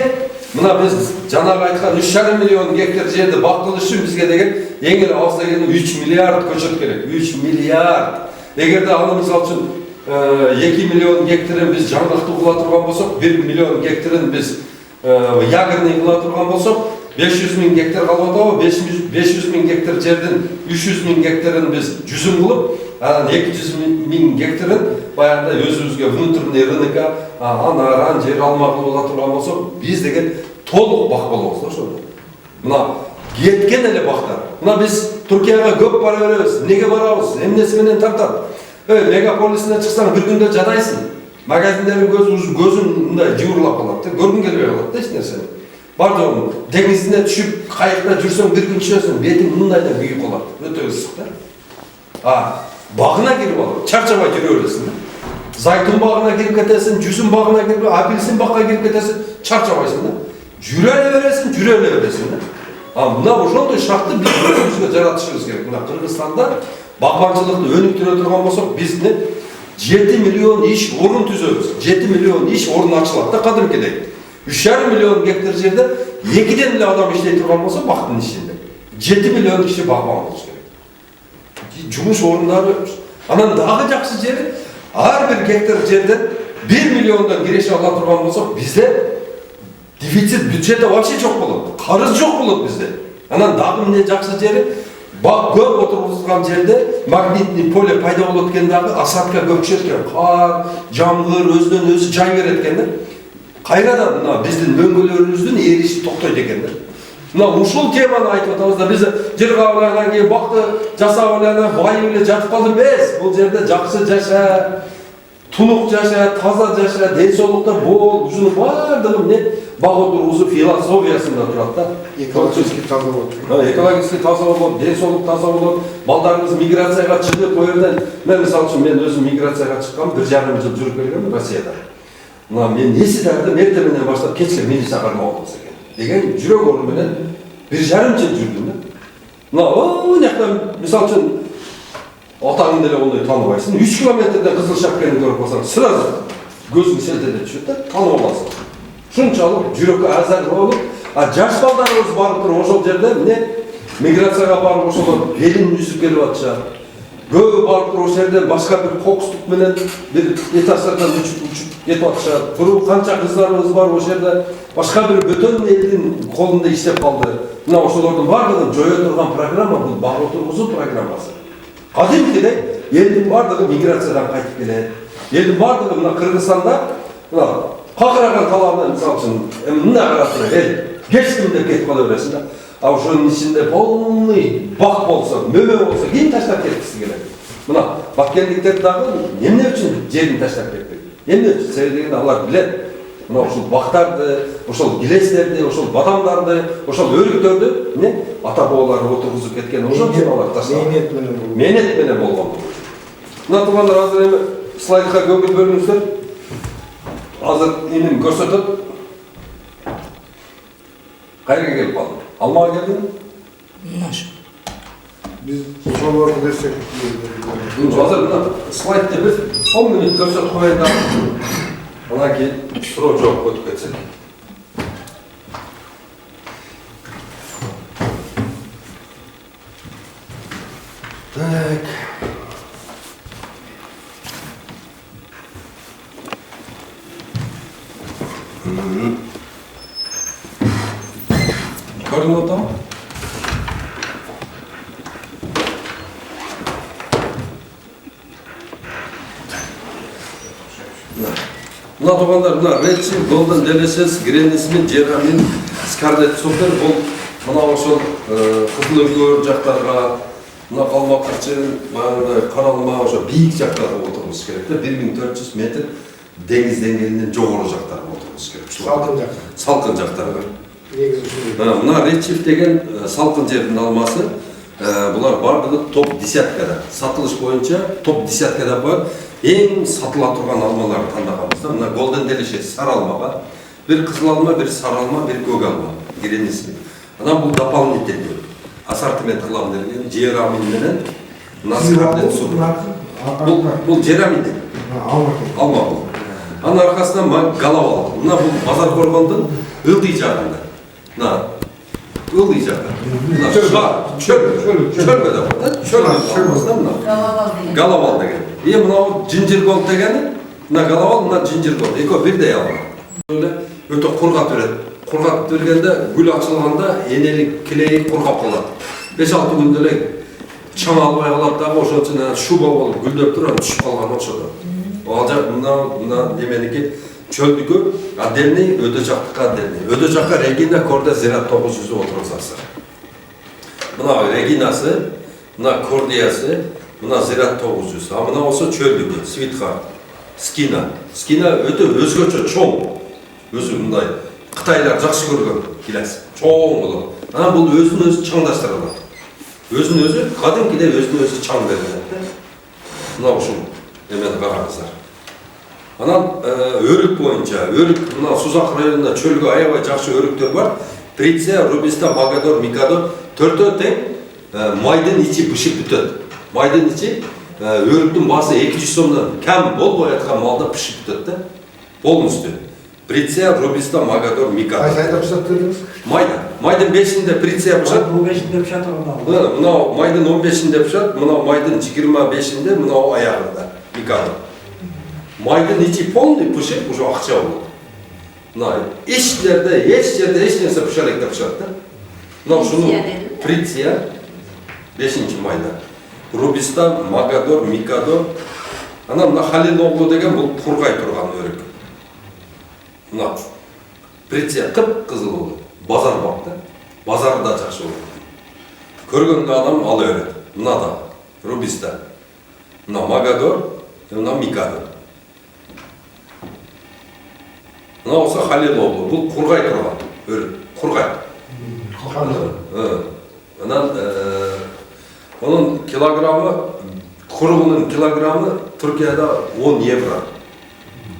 мына биз жанагы айткан 3,5 миллион гектар жерди бактылыш үчүн бизге деген эң эле аз дегенде 3 миллиард көчөт керек. 3 миллиард. Эгерде аны мисалы үчүн 2 миллион гектарын биз жаңгактуу кыла турган болсок, 1 миллион гектарын биз ягерный кыла турган болсок, 500 миң гектар калып атабы, 500 миң гектар жердин 300 миң гектарын биз жүзүм кылып, анан 200 миң гектарын баягында өзүбүзгө внутренний рынокко анар, жер алма кылып ала турган болсок, биз деген толук бак болобуз да ошондо. Мына кеткен эле бактар. Мына биз Туркияга көп бара беребиз. Эмнеге барабыз? Эмнеси менен тартат? Мегаполисине чыксаң бир күндө жадайсың. Магазиндердин көзүн мындай жыбырлап калат да, көргүң келбей калат да эч нерсени. Бардыгы деңизине түшүп, кайыкта жүрсөң бир күн чыгасың, бетиң мындайда күйүп калат. Өтө ысык да. Багына кирип алып, чарчабай жүрө бересиң да. Зайтун багына кирип кетесиң, жүзүм багына кирип, апельсин бакка кирип кетесиң, чарчабайсың да. Жүрө эле бересиң да. Мына ошондой шартты биз өзүбүзгө жаратышыбыз керек. Мына Кыргызстанда багбанчылыкты өнүктүрө турган болсок, бизде 7 миллион иш орун түзөбүз. 7 миллион иш орун ачылат да кадимкидей. 3,5 миллион гектар жерде 2ден эле адам иштей турган болсо бактын ичинде 7 миллион киши багбан болуш керек. Жумуш орундары. Анан дагы жакшы жери, ар бир гектар жерден 1 миллиондон киреше ала турган болсок, бизде дефицит бюджета вообще жок болот. Карыз жок болот бизде. Анан дагы эмне жакшы жери, бак көп отургузулган жерде магнитный поле пайда болот экен дагы, осадка көп түшөт экен. Кар, жамгыр өзүнөн өзү жай берет экен да. Кайрадан мына биздин мөңгөлөрүбүздүн эриши токтойт экен да. Мына ушул теманы айтып атабыз да, биз жер кабылгандан кийин бакты жасап эле байып эле жатып калды эмес. Бул жерде жакшы жаша, тунук жаша, таза жаша, ден соолукта бол, ушунун баардыгы эмне бак отургузуу философиясында турат да. Экологически таза болот. Экологически таза болот, ден соолук таза болот. Балдарыбыз миграцияга чыгып, бу жерден мен мисалы үчүн мен өзүм миграцияга чыккам, 1,5 жыл жүрүп келгем Россияда. Мына мен эсидерди эртеңден баштап кечке милиция кармап алабыз экен деген жүрөк орун менен 1,5 жыл жүрдүм да. Мына жактан мисалы үчүн атаңды деле ондой тааныбайсың. 3 километрден кызыл шапканы көрүп калсаң, сразу көзүң селтелеп түшөт да, таанып аласың. Ушунчалык жүрөккө азар болуп, жаш балдарыбыз барып туруп ошол жерде эмне миграцияга барып ошолор белин үзүп келип атышат. Көбү барып туруп ошол жерден башка бир кокустук менен бир этаждардан учуп кетип атышат. Туруп канча кыздарыбыз бар ошол жерде башка бир бөтөн элдин колунда иштеп калды. Мына ошолордун бардыгын жое турган программа бул бак отургузуу программасы. Кадимкидей элдин бардыгы миграциядан кайтып келет. Элдин бардыгы мына Кыргызстанда мына какыраган талаабына мисалы үчүн мындай карап туруп кечтим деп кетип кала бересиң да. Ошонун ичинде полный бак болсо, мөмө болсо, ким таштап кеткиси келет? Мына баккендиктер дагы эмне үчүн жерин таштап кетпек? Эмне үчүн? Себеби дегенде алар билет. Мына ушул бактарды, ошол гилестерди, ошол бадамдарды, ошол өрүктөрдү эмне ата бабалары отургузуп кеткен ошол жерге алар таштап. Мээнет менен болгон. Мына туугандар азыр эми слайдка көңүл бөлүңүздөр. Азыр эним көрсөтөт. Кайерге келип калдым? Алмага келдим? Наш. Biz soruları desek. Азыр мына слайдты биз 10 мүнөт көрсөтүп коеюн да. Анан кийин суроо жооп өтүп кетсек. Так. Мына туғандар, мына Red Golden Delicious, Granny Jeremy, Scarlet Super, бұл мына ошол Қызыл Өңкөр жақтарға, мына Қалмақырчын, Қаралма, ошо биік жақтарға отырғымыз керек. 1400 метр деңіз деңгейінен жоғары жақтарға отырғымыз керек. Салқын жаққа. Салқын жақтарға. Негізі үшін. Мына Red деген салқын жердің алмасы, бұлар барлығы топ десяткада. Сатылыш бойынша топ десяткада бар. Ең сатыла тұрған алмаларды таңдағанбызда, мына Golden Delicious сары алмаға, бір қызыл алма, бір сары алма, бір көк алма, Granny. Ана бұл дополнительный ассортимент қылам деген, Jeremy менен, мына Scarlet Super. Бұл Jeremy. Алма бұл. Ана арқасынан Галавал. Мына бұл базар қорғандың ылдый жағында. Мына ылдый жағында. Чөлбеді бұл. Чөлбеді. Галавал деген. Мынау Ginger Gold дегені, мына Галавал, мына Ginger Gold. Екеуі бірдей алма. Өте құрғап береді. Құрғап бергенде гүл açılғанда енелік кілей құрғап қалады. 5-6 күнделік шаң албай қалады дағы, ошон үчүн шуба болып гүлдеп тұр, түшіп қалған ошода. Ал жақ мына неменеки чөлдүкө отдельный, өтө жақтыққа отдельный. Өтө жаққа Регина Корда Зират 900 отырғызасы. Мына Регинасы, мына Кордиясы, мына Зират 900. А мына осы чөлдүкө, Sweetheart, Skina. Skina өтө өзгөчө чоң. Өзі мындай Қытайлар жақсы көрген келесі. Чоң болады. Ана бұл өзін-өзі чаңдаштырады. Өзін-өзі, қадимкіде өзін-өзі чаң береді. Мына ушул емені қараңыздар. Анан өрік бойынша, өрік мына Сузак районында чөлгө аябай жақсы өріктер бар. Приция, Рубиста, Магадор, Микадо, төртөө тең майдын ичи бышып бүтөт. Майдын ичи өріктің басы 200 сомдан кәм болбой жатқан малда пішіп бүтөт. Полностью. Приция, Рубиста, Магадор, Микадо. Қайсы айда пышат көрдіңіз? Майдың 5-інде Приция пышат. 15-інде пышат орнау. Мынау майдың 15-інде пышат, мынау майдың 25-інде, мынау аяғында Микадо. Майдың ичи полный пышып, уже ақша болды. Мына еш жерде ешнерсе пышаректе пышат. Мынау шуну Приция 5-ші майда. Рубиста, Магадор, Микадо. Ана мына Халил оғлу деген бұл құрғай тұрған өрік. Мына Приция қып-қызыл болды. Базар бақты. Базарда жақсы болды. Көргенде адам ала өреді. Мына да Рубиста. Мына Магадор, мына Микадо. Мына осы Халил оғлу. Бұл құрғай тұрған өрік. Құрғай. Анан onun kilogramı, kuruğunun kilogramı Türkiye'de 10 евро.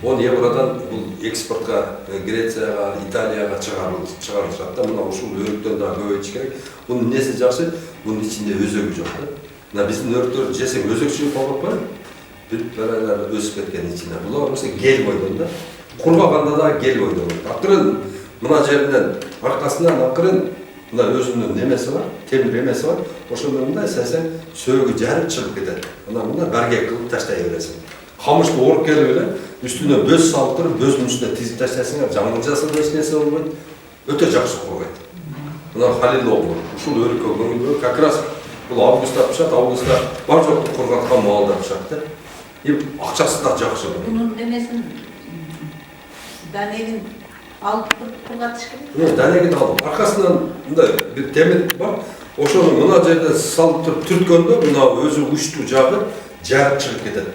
10 евродан бұл экспортқа Грецияға, Италияға шығарылышады. Мына ушул өріктен да көбейтіш керек. Бұның несі жақсы? Бұның ішінде өзегі жоқ. Мына біздің өріктер жесең өзекші болып бар. Бір өсіп кеткен içine. Бұлар осы гел бойдон. Құрғағанда да гел бойдон. Ақырын мына жерінен арқасынан ақырын мына өзінің немесі бар, темір емесі бар. Ошондо мындай сәсең сөөгү жарып шығып кетеді. Мына бәрге қылып таштай бересің. Қамышты орып келіп эле, үстүнө бөз салып тұрып, бөздің үстүнө тизип таштайсың, жаңыл жасында эч нерсе болбойт. Өтө жакшы коргойт. Мына Халил оғлу, ушул өрүккө көңүл, как раз бул августта пышат, августта бар жокту коргаткан маалда пышат. Акчасы да жакшы. Bunun demesин Данегин алып кургатыш керек. Данегин алып. Аркасынан мындай бир темир бар. Ошону мына жерде салып туруп түрткөндө мына өзү учтуу жагы жарып чыгып кетет.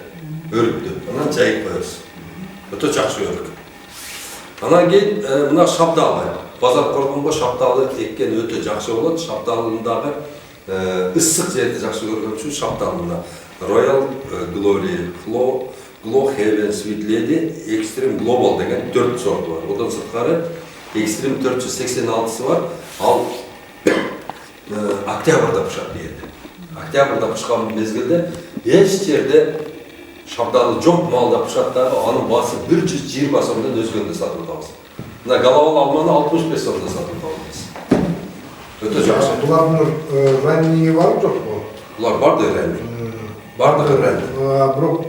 Өрүктү. Анан жайып коебуз. Өтө жакшы өрүк. Анан кийин мына шабдалы. Базар коргонго шабдалы эккен өтө жакшы болот. Шабдалындагы ысык жерди жакшы көргөн үчүн шабдалында Royal Glory, Glow Heaven, Sweet Lady, Extreme Global деген 4 сорты бар. Одан сырткары Extreme 486-сы бар. Ал октябрда пышат берди. Октябрда пышкан мезгилде эч жерде шабдалы жоқ малда пышаттағы анын басы 120 сомдон өзгөндө сатып алабыз. Мына Галавал алманы 65 сомдон сатып алабыз. Өтө жакшы. Булардын раннийи бар жок бу? Булар барды ранний. Бардыгы ранний. Бирок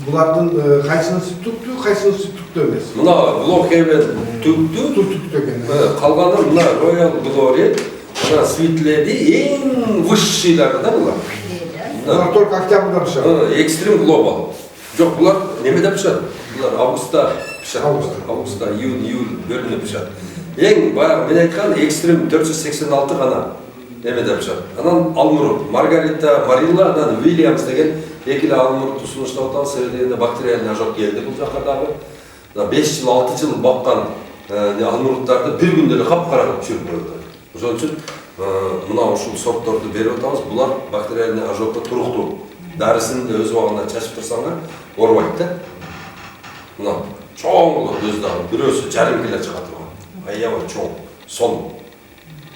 булардын кайсынысы түктүү, кайсынысы түктүү эмес? Мына Glow Heaven түктүү, Түктүү экен. калганы мына Royal Glory, мына Sweet Lady эң высшийлары да булар. Булар только октябрда пышат. Extreme Global. Жоқ, бұлар немеде пышады. Бұлар августта пышат. Августта. Августта, июль бөлүнүп пышат. Эң баягы мен айткан экстрим 486 гана эмеде пышат. Анан Алмурут, Маргарита Марилла, анан Уильямс деген экиле Алмуруту сунуштап атабыз. Себебинде бактериальный ожог келди бул жака дагы. 5 жыл, 6 жыл баккан Алмуруттарды бир күндө эле капкара кылып чөгүп коюп. Ошон үчүн мына ушул сортторду берип атабыз. Булар бактериальный ожогго туруктуу. Дарысын да өз убагында чачып турсаңар оорубайт да. Мына чоң болот өзү дагы. Бирөөсү жарым кило чыга турган. Аябай чоң, сон.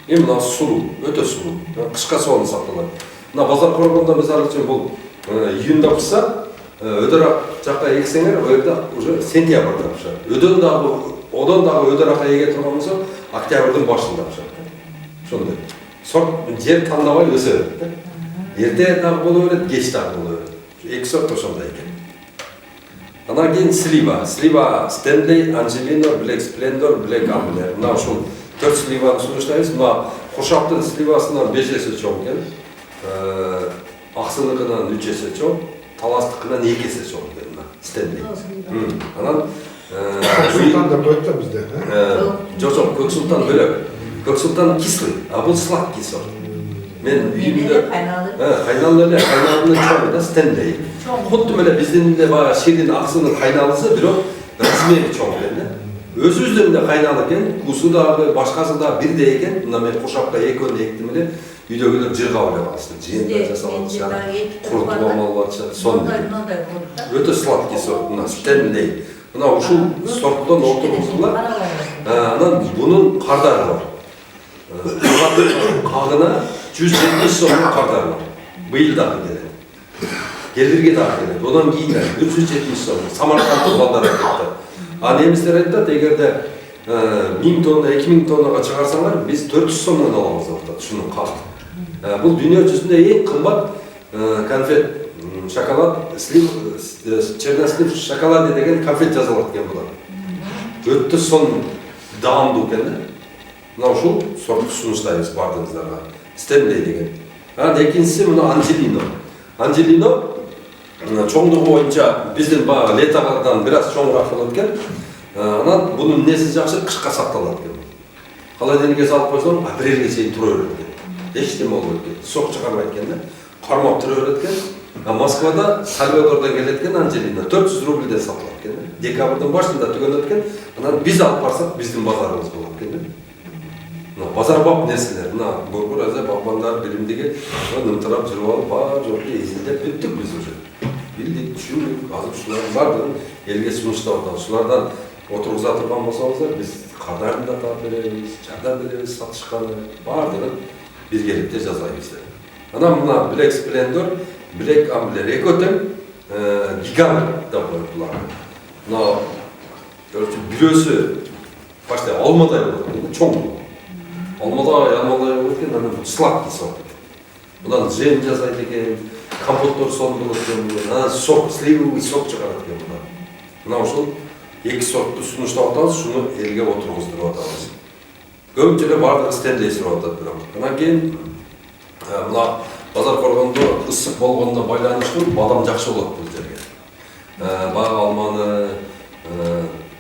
Мына сулуу, өтө сулуу. Кышка сонун сакталат. Мына базар коргондо мисалы үчүн бул июнда пышса, өдөрак жакка ексеңер, ал жерде уже сентябрда пышат. Одон дагы өдөракка эге турган болсо, октябрдын башында пышат. Ошондой. Сорт жер тандабай өсө берет да. Эрте дагы боло берет, кеч дагы боло берет. Эки сорт ошондой экен. Анан кийин слива. Слива Стенли, Анжелино, Блек Сплендор, Блек Амблер. Мына ушул 4 сливаны сунуштайбыз. Мына Куршактын сливасынан 5 эсе чоң экен. Аксыныкынан 3 эсе чоң, Таластыкынан 2 эсе чоң экен мына Стенли. Анан Султан да коет да бизде, жок, Көк Султан бөлөк. Көк Султан кислый, а бул сладкий сорт. Мен үйүмдө кайналы эле, кайналынын чоңу да Стенли. Кудду эле биздин эле баягы ширин аксынын кайналысы, бирок размери чоң экен да. Өзүбүздөн да кайнал экен, кусу дагы, башкасы да бирдей экен. Мына мен Куршакка экөөнү эктим эле, үйдөгүлөр жыргап эле калышты. Жыйында жасалат, курутуп алып атышат, сонун. Өтө сладкий сорт, мына Стенли. Мына ушул сорттон отургузгула. Анан бунун кардары бар. Кагына 170 сомдук кардары бар. Быйыл дагы келет. Келирге дагы келет. Одан кийин 370 сом. Самарканддын балдары кетти. А немистер айтат, эгерде 1000 тонна, 2000 тоннага чыгарсаңар, биз 400 сомдон алабыз деп атат ушунун кагын. Бул дүйнө жүзүндө эң кымбат конфет, шоколад, чернослив шоколаде деген конфет жазылат экен булар. Өтө сонун, даамдуу экен да. Мына ушул сортту сунуштайбыз бардыгыңыздарга. Стенли деген. Анан экинчиси мына Анжелино. Анжелино чоңдугу боюнча биздин баягы летодан бир аз чоңураак болот экен. Анан бунун неси жакшы, кышка сакталат экен. Холодильникке салып койсоң, апрелге чейин тура берет экен. Эчтеме болбойт экен. Сок чыгарбайт экен да. Кармап тура берет экен. Москвада, Сальвадорда келет экен Анжелино 400 рубльден сатылат экен. Декабрдын башында түгөнөт экен. Анан биз алып барсак, биздин базарыбыз болот экен. Базар бап нерселер, мына борбор аза багбандар билимдиги нымтырап жүрүп алып, баары жокку эзилдеп бүттүк биз уже. Билдик, түшүндүк, азыр ушулардын баардыгын элге сунуштап атабыз. Ушулардан отургуза турган болсоңуздар, биз кардарын да таап беребиз, жардам беребиз, сатышканы баардыгын биргеликте жасайбыз. Анан мына Блек Сплендор, Блек Амблер экөө тең гигант деп коет булар. Мына бирөөсү почти алмадай болот, чоң. Алмадай болот экен, анан сладкий сорт. Мындан жем жасайт экен, компоттор сонун болот экен, анан сок, сливовый сок чыгарат экен мына. Мына ушул эки сортту сунуштап атабыз, шуну элге отургуздуруп атабыз. Көбүнчө эле баардыгы Стенли суруп атат бирок. Анан кийин мына базар коргондо ысык болгонуна байланыштуу бадам жакшы болот бул жерге. Баягы алманы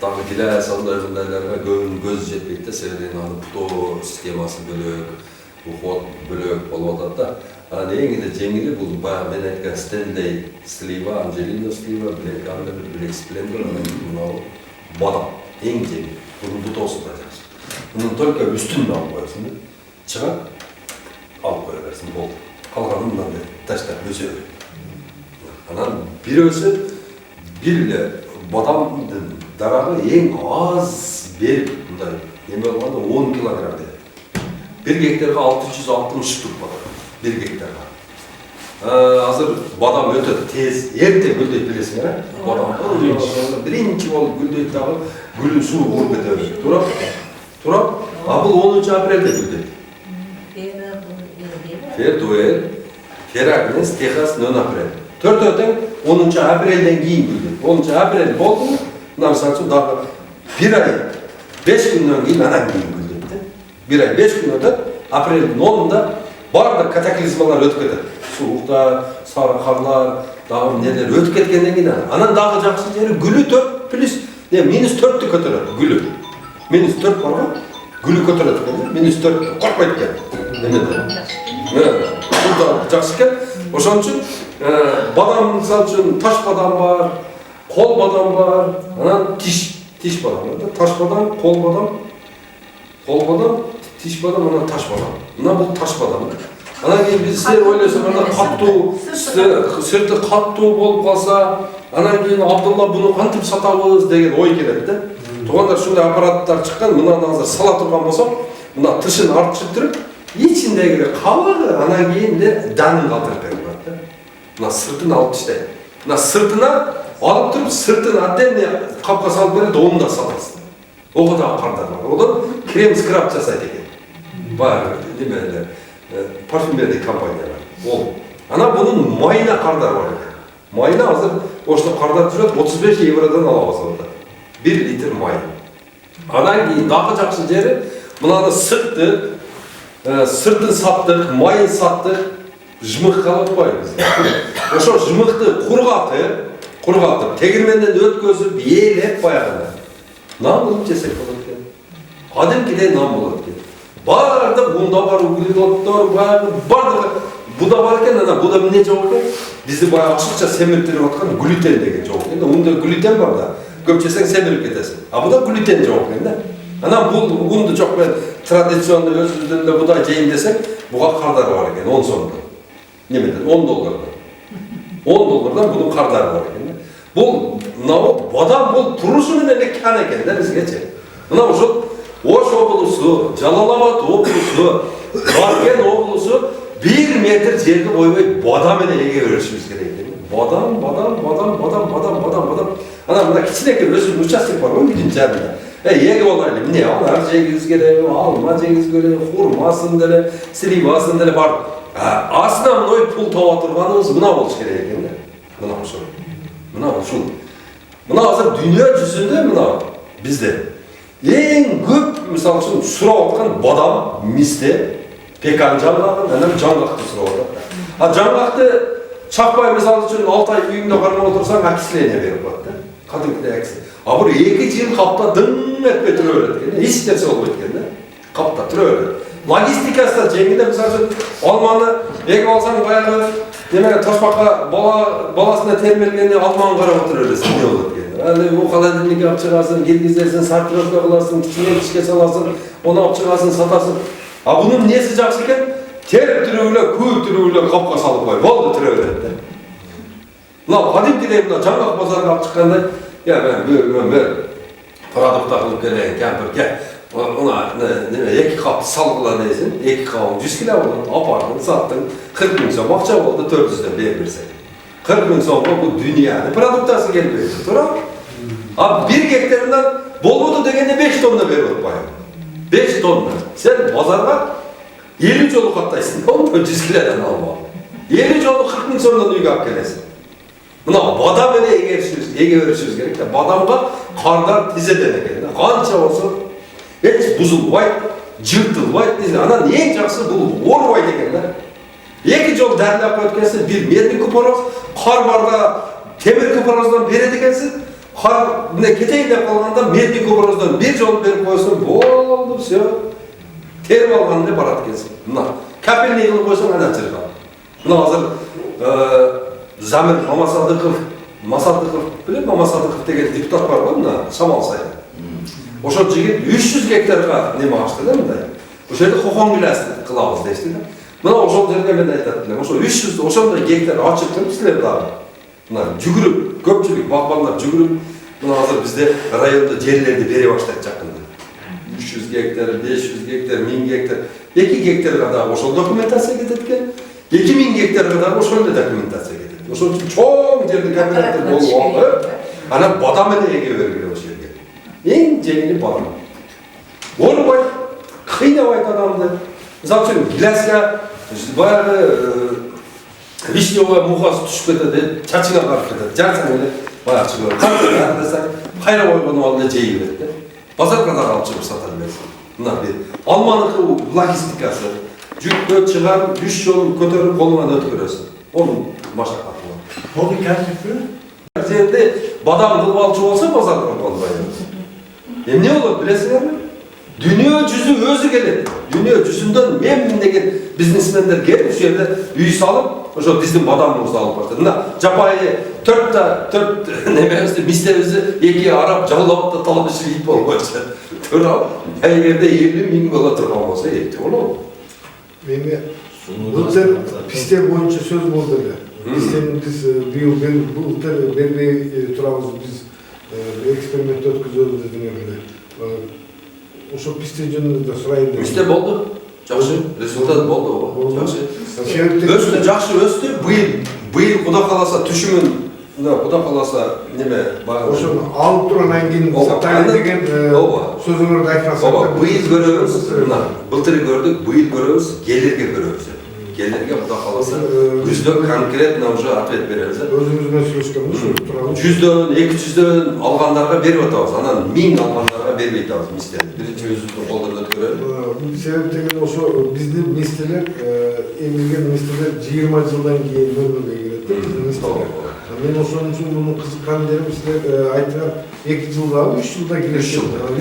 дагы гилес андайларга көз жетпейт да, себеби анын путоо системасы бөлөк, уход бөлөк болуп атат да. Анан эң эле жеңили бул баягы мен айткан Стенли, слива, Анжелино слива, Блек Амблер, Блек Сплендор, мына бадам эң жеңил. Бунун бутоосу да жакшы. Мунун только үстүнүн алып коесуң да. Чыгат, алып кое берсиң болду. Калганын мындай таштап өсө берет. Анан бирөөсү бир эле бадамдын дарагы эң аз берип мындай эме болгондо 10 килограмм берет. 1 гектарга 660 штук бадам. 1 гектарга. Азыр бадам өтө тез, эрте гүлдөйт билесиңер, бадам. Биринчи болуп гүлдөйт дагы, гүлүн суу куруп кете берет. Турап, а бул 10 апрелде гүлдөйт. Фер-дуэль, Фер-Агнес, Техас, 9 апрель. Төртөтен 10 апрелден кийин гүлдөйт. 10 апрель болду, мына мисалы дагы 1 ай, 5 күндөн кийин анан кийин гүлдөйт. 1 ай, 5 күн өтөт, апрелдин 10-унда бардык катаклизмалар өтүп кетет. Суукта, сары карлар, дагы нелер өтүп кеткенден кийин анан дагы жакшы жери гүлү 4 плюс Ne -4'tü kötüredi gülü. -4 var mı? Gülü kötüredi. -4 korkmaydı ki. Burada жақсы. Ошон үчүн бадам мисалы үчүн таш бадам бар, кол бадам бар, анан тиш бадам, таш бадам, кол бадам, тиш бадам, анан таш бадам. Мына бул таш бадам. Анан кийин биз силер ойлосоңор каттуу, сырты каттуу болуп калса, анан кийин Абдулла буну кантип сатабыз деген ой келет да. Туугандар ушундай аппараттар чыккан, мынаны азыр сала турган болсок, мына тышын артышып туруп, içindeki kavağı ana giyinde danın kaldırıp veriyor. Buna sırtını alıp işte. Buna sırtına alıp durup sırtını adden kapka salıp veriyor da onu da salarsın. O kadar kardar var. O da krem skrap çasaydı ki. Var değil mi? Parfümlerdeki kampanyalar. O. Ana bunun mayına kardar var. Mayına hazır. Oşta kardar düşüyor. 35 eurodan alamaz orada. 1 litre may. Ana giyin daha жақсы жері mına sıktı. Sırtын саттық, майын саттық, жымық қалып қоймыз. Ошо жымықты құрғатып, тегірменден өткізіп, елеп баяғына. Нан болып жесек болады екен. Кәдімгідей нан болады екен. Бардық, онда бар углеводтар, бардығы. Бұда бар екен, бұда міне жоқ екен. Бізді баяғы ашықша семірттіріп отқан глютен деген жоқ екен. Онда глютен бар да, көп жесең семіріп кетесің. А бұда глютен жоқ екен да. Анан бул унду жок мен традиционный өзүбүздүн будай жейин десек, буга кардары бар экен 10 сомдон. Немеден $10. $10 бунун кардары бар экен. Бул мынау бадам бул турушу менен эле кан экен да бизгечи. Мына ошол Ош облусу, Жалал-Абад облусу, Баркен облусу 1 метр жерди койбой бадам менен эге өрүшүбүз керек экен. Бадам. Анан мына кичинекей өзүнүн участок бар, 1 жарымда. Егі олайлы, міне, анар жегіз керек, алма жегіз керек, хурмасын деле, сливасын деле бар. Основной пул таба турганыбыз мына болуш керек экен да. Мына ушул. Мына азыр дүйнө жүзүндө мына бизде эң көп мисалы үчүн сурап аткан бадам, мисте, пекан жаңгагын, анан жаңгакты сурап атат. Жаңгакты чакпай мисалы үчүн 6 ай үйүндө кармап отурсаң, окисление берип коет да. Кадимкидей окисление. А бір 2 жыл қапта дың әтпе түрі өреді. Еш нәрсе болып өткен да. Қапта түрі өреді. Логистикасы да жеңілді. Мысалы үшін алманы егіп алсаң баяғы немеге ташпаққа баласына термелгенде алманы қарап отырып өресің. Не болып өткен. Әлі о холодильникке алып шығасың, келгіздерсің, сартировка қыласың, кішке саласың, оны алып шығасың, сатасың. А бұның несі жақсы екен? Теріп түрі көй түрі қапқа салып қой. Болды түрі өреді. Мынау кәдімгідей мына жаңғақ базарға алып шыққандай ya ben продукт alып келейін, кемпірге, ona екі қап салғыла дейсің, 2 қауын 100 кило болды, апардың, саттың, 40 000 сом, ақша болды, 400'den берсек. 40 000 somға бұл дүнияны продуктасы келбейді, тұра? А 1 гектарынан болмады дегенде 5 тонна беріп отпайым. 5 тонна. Сен базарға 50 жолы қаттайсың, онда 100 килодан алма. 50 жолы 40 000 somdan үйге алып келесің. Мына бадам менен эге өрүшүбүз керек да. Бадамга кардар тизеден экен да. Канча болсо эч бузулбайт, жыртылбайт. Анан эң жакшы бул оорубайт экен да. 2 жол дәрілеп өткенсин, bir медный купороз, кар барда темир купороздан берет экенсин. Кар мына кетейин деп калганда медный купороздан 1 жол берип койсоң, болду, всё. Терип алганда барат экенсин. Мына капельный кылып койсоң анан чыркат. Мына азыр Замир Мамасадыков, билем Мамасадыков деген депутат бар ғой, мына Шамал сайда. Ошол жигит 300 гектарга неме ачты да мындай. Ошол жерде кокон киласын кылабыз дешти да. Мына ошол жерге мен айтат элем, ошо 300 ошондой гектар ачып туруп силер дагы. Мына жүгүрүп, көпчүлүк багбандар жүгүрүп, мына азыр бизде районда жерлерди бере баштайт жакында. 300 гектар, 500 гектар, 1000 гектар, 2 гектарга да ошол документация кетет экен. 2000 гектарга да ошол документация кетет. Ошол үчүн чоң жерде кооператив болуп алып, анан бадам менен эге бергиле ошол жерге. Эң жеңили бадам. Оорубайт, кыйнабайт адамды. Мисалы үчүн гиляска, баягы вишневая мухасы түшүп кетет, чачыңа карап кетет. Жарсаң эле баягы чыгып, кайра койгону ал эле жей берет да. Базарга да алып чыгып сата бересиң. Мына бир алманыкы логистикасы. Жүккө чыгар, 3 жолун көтөрүп колуңан өткөрөсүң. Onun maşakkatı var. Hobi kendisi? жерде бадам кылып алчу болсо базар кылып албай эмес. Эмне болот билесиңерби? Dünya жүзү өзү келет. Dünya жүзүндөн мен деген бизнесмендер келип ушул жерде үй салып, ошо биздин бадамыбызды алып барат. Мына жапайы төрт немебизди, мистебизди эки арап жалап да талап ишип болбойчу. Туурабы? Эгерде 50 миң боло турган болсо, эти болобу? Эми былтыр пистер боюнча сөз болду эле. Биз быйыл былтыр бербей турабыз, биз эксперимент өткөзөбүз деген эле. Ошо пистер жөнүндө сурайын деп. Писте болду. Жакшы, результат болду. Жакшы. Өстү, жакшы өстү. Быйыл Кудай кааласа түшүмүн, Кудай кааласа неме баягы. Ошону алып тургандан кийин сатайын деген сөзүңөрдү айтасыңар. Быйыл көрөбүз. Мына былтыр көрдүк, быйыл көрөбүз, келерге көрөбүз. Келерге Кудай кааласа күздө конкретно уже ответ беребиз. Өзүбүз менен сүйлөшкөнбүз, турабыз. 100дөөн, 200дөөн алгандарга берип атабыз. Анан 1000 алгандарга бербей атабыз мистерди. Биринчи өзүбүздүн колдон өткөрөлү. Бул себеп деген ошо биздин мистерлер, эмилген мистерлер 20 жылдан кийин мөмөлгө кирет. Биздин мистерлер. Мен ошон үчүн муну кызыккан жерим силер айтыңар 2 жылда, 3 жылда кирет. 3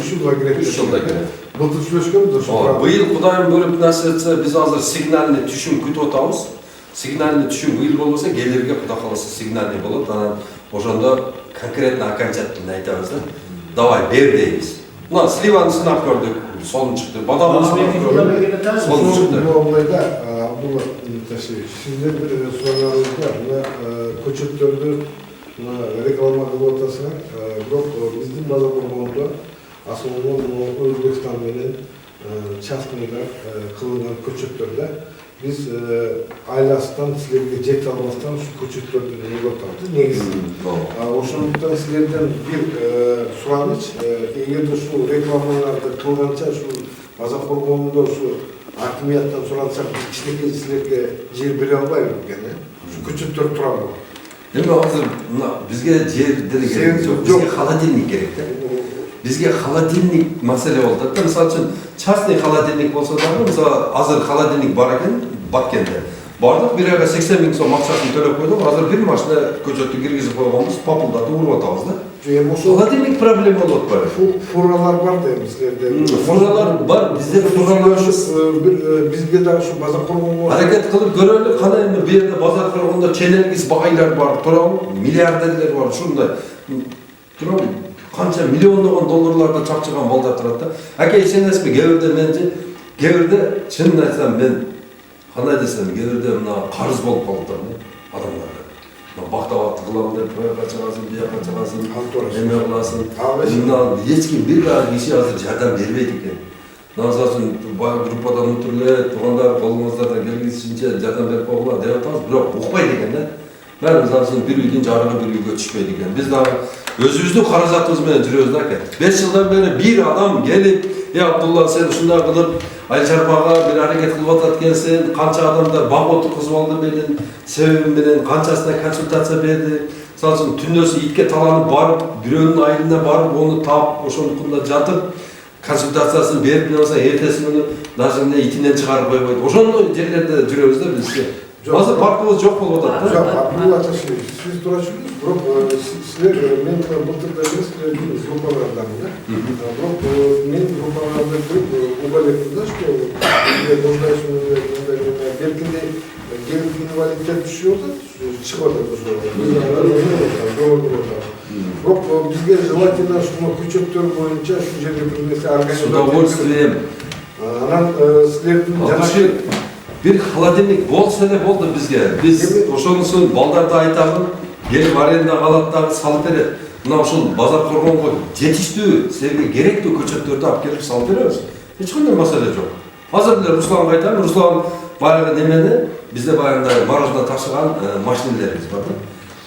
жылда кирет. 3 жылда кирет. Былтыр сүйлөшкөнбүз ошо. Быйыл Кудайым бөлүп насип этсе, биз азыр сигнальный түшүм күтүп атабыз. Сигнальный түшүм быйыл болбосо, келерге Кудай кааласа сигнальный болот. Анан ошондо конкретно окончательно айтабыз да. Давай бер дейбиз. Мына сливаны сынап көрдүк, сонун чыкты. Бадамды сынап көрдүк, сонун чыкты. Абдулла Ташевич, сиздер бир суроолорубузда мына көчөттөрдү реклама кылып атасыңар. Бирок биздин базар борборунда основном Өзбекстан менен частныйда кылынган көчөттөрдө биз айластан силерге жете албастан ушу көчөттөрдү неге атабыз, негизи. Ошондуктан силерден бир сураныч, эгерде ушул рекламаларды кылганча ушул базар борборунда ушу акимияттан сурансак, кичинекей силерге жер бере албайбы экен, ушу көчөттөр турабы? Эми азыр мына бизге жер деле керек жок, бизге холодильник керек да. Бизге холодильник маселе болуп атат. Мисалы үчүн частный холодильник болсо дагы, мисалы азыр холодильник бар экен Баткенде. Бардык бир айга 80 миң сом акчасын төлөп койдук. Азыр бир машина көчөттү киргизип койгонбуз, папулдарды уруп атабыз да. Холодильник проблема болуп атпайбы? Фуралар бар да силерде. Фуралар бар, бизде фураларыбыз бизге дагы ушу базар борборунда аракет кылып көрөлү, кана эми бу жерде базар борборунда ченелгис багайлар бар, туурабы? Миллиардерлер бар, ушундай. Туурабы? Канча миллиондогон долларларды чапчыган балдар турат да. Аке, сенесизби, кээ чынын айтсам мен кандай десем, кээ мына карыз болуп калып атам адамдарга. Мына бактабатты кылам деп, проекка чыгасың, бияка чыгасың, эме кыласың. Мына эч ким бир киши азыр жардам бербейт экен. Мисалы үчүн баягы группадан отуруп эле, туугандар колуңуздардан келгенче жардам берип койгула деп атабыз, бирок укпайт экен да. Баары мисалы үчүн бир үйдүн жарыгы бир үйгө түшпөйт экен. Биз дагы өзүбүздүн каражатыбыз менен жүрөбүз да экен. 5 жылдан бери бир адам келип, Абдулла, сен ушундай кылып, Айчарбага бир аракет кылып атат экенсиң, канча адамдар бак отургузуп алды менен, себеби менен канчасына консультация берди. Мисалы үчүн түндөсү итке таланып барып, бирөөнүн айылына барып, аны таап, ошондукунда жатып, консультациясын берип, болсо эртеси күнү даже итинен чыгарып койбойт. Ошондой жерлерде жүрөбүз да биз. Азыр паркыбыз жок болуп атат да. Абдулла Ташевич, сиз турачысыз, бирок силер мен былтыр да силердин группалардан да. Бирок мен группаларда уголектим да, что мындай беркиндей инвалидтер түшүп атат, чыгып атат ошо. Бирок бизге желательно ушул көчөттөр боюнча ушул жерге бир нерсе организация. С удовольствием. Анан силердин жанагы бир холодильник болсо эле болду бизге. Биз ошонусун балдарды айтабыз, келип аренда калат дагы салып берет. Мына ушул базар коргонго жетиштүү, силерге керектүү көчөттөрдү алып келип салып беребиз. Эч кандай маселе жок. Азыр деле Русланга айтам, Руслан баягы немени бизде баягындай мороженое ташыган машинелерибиз бар да.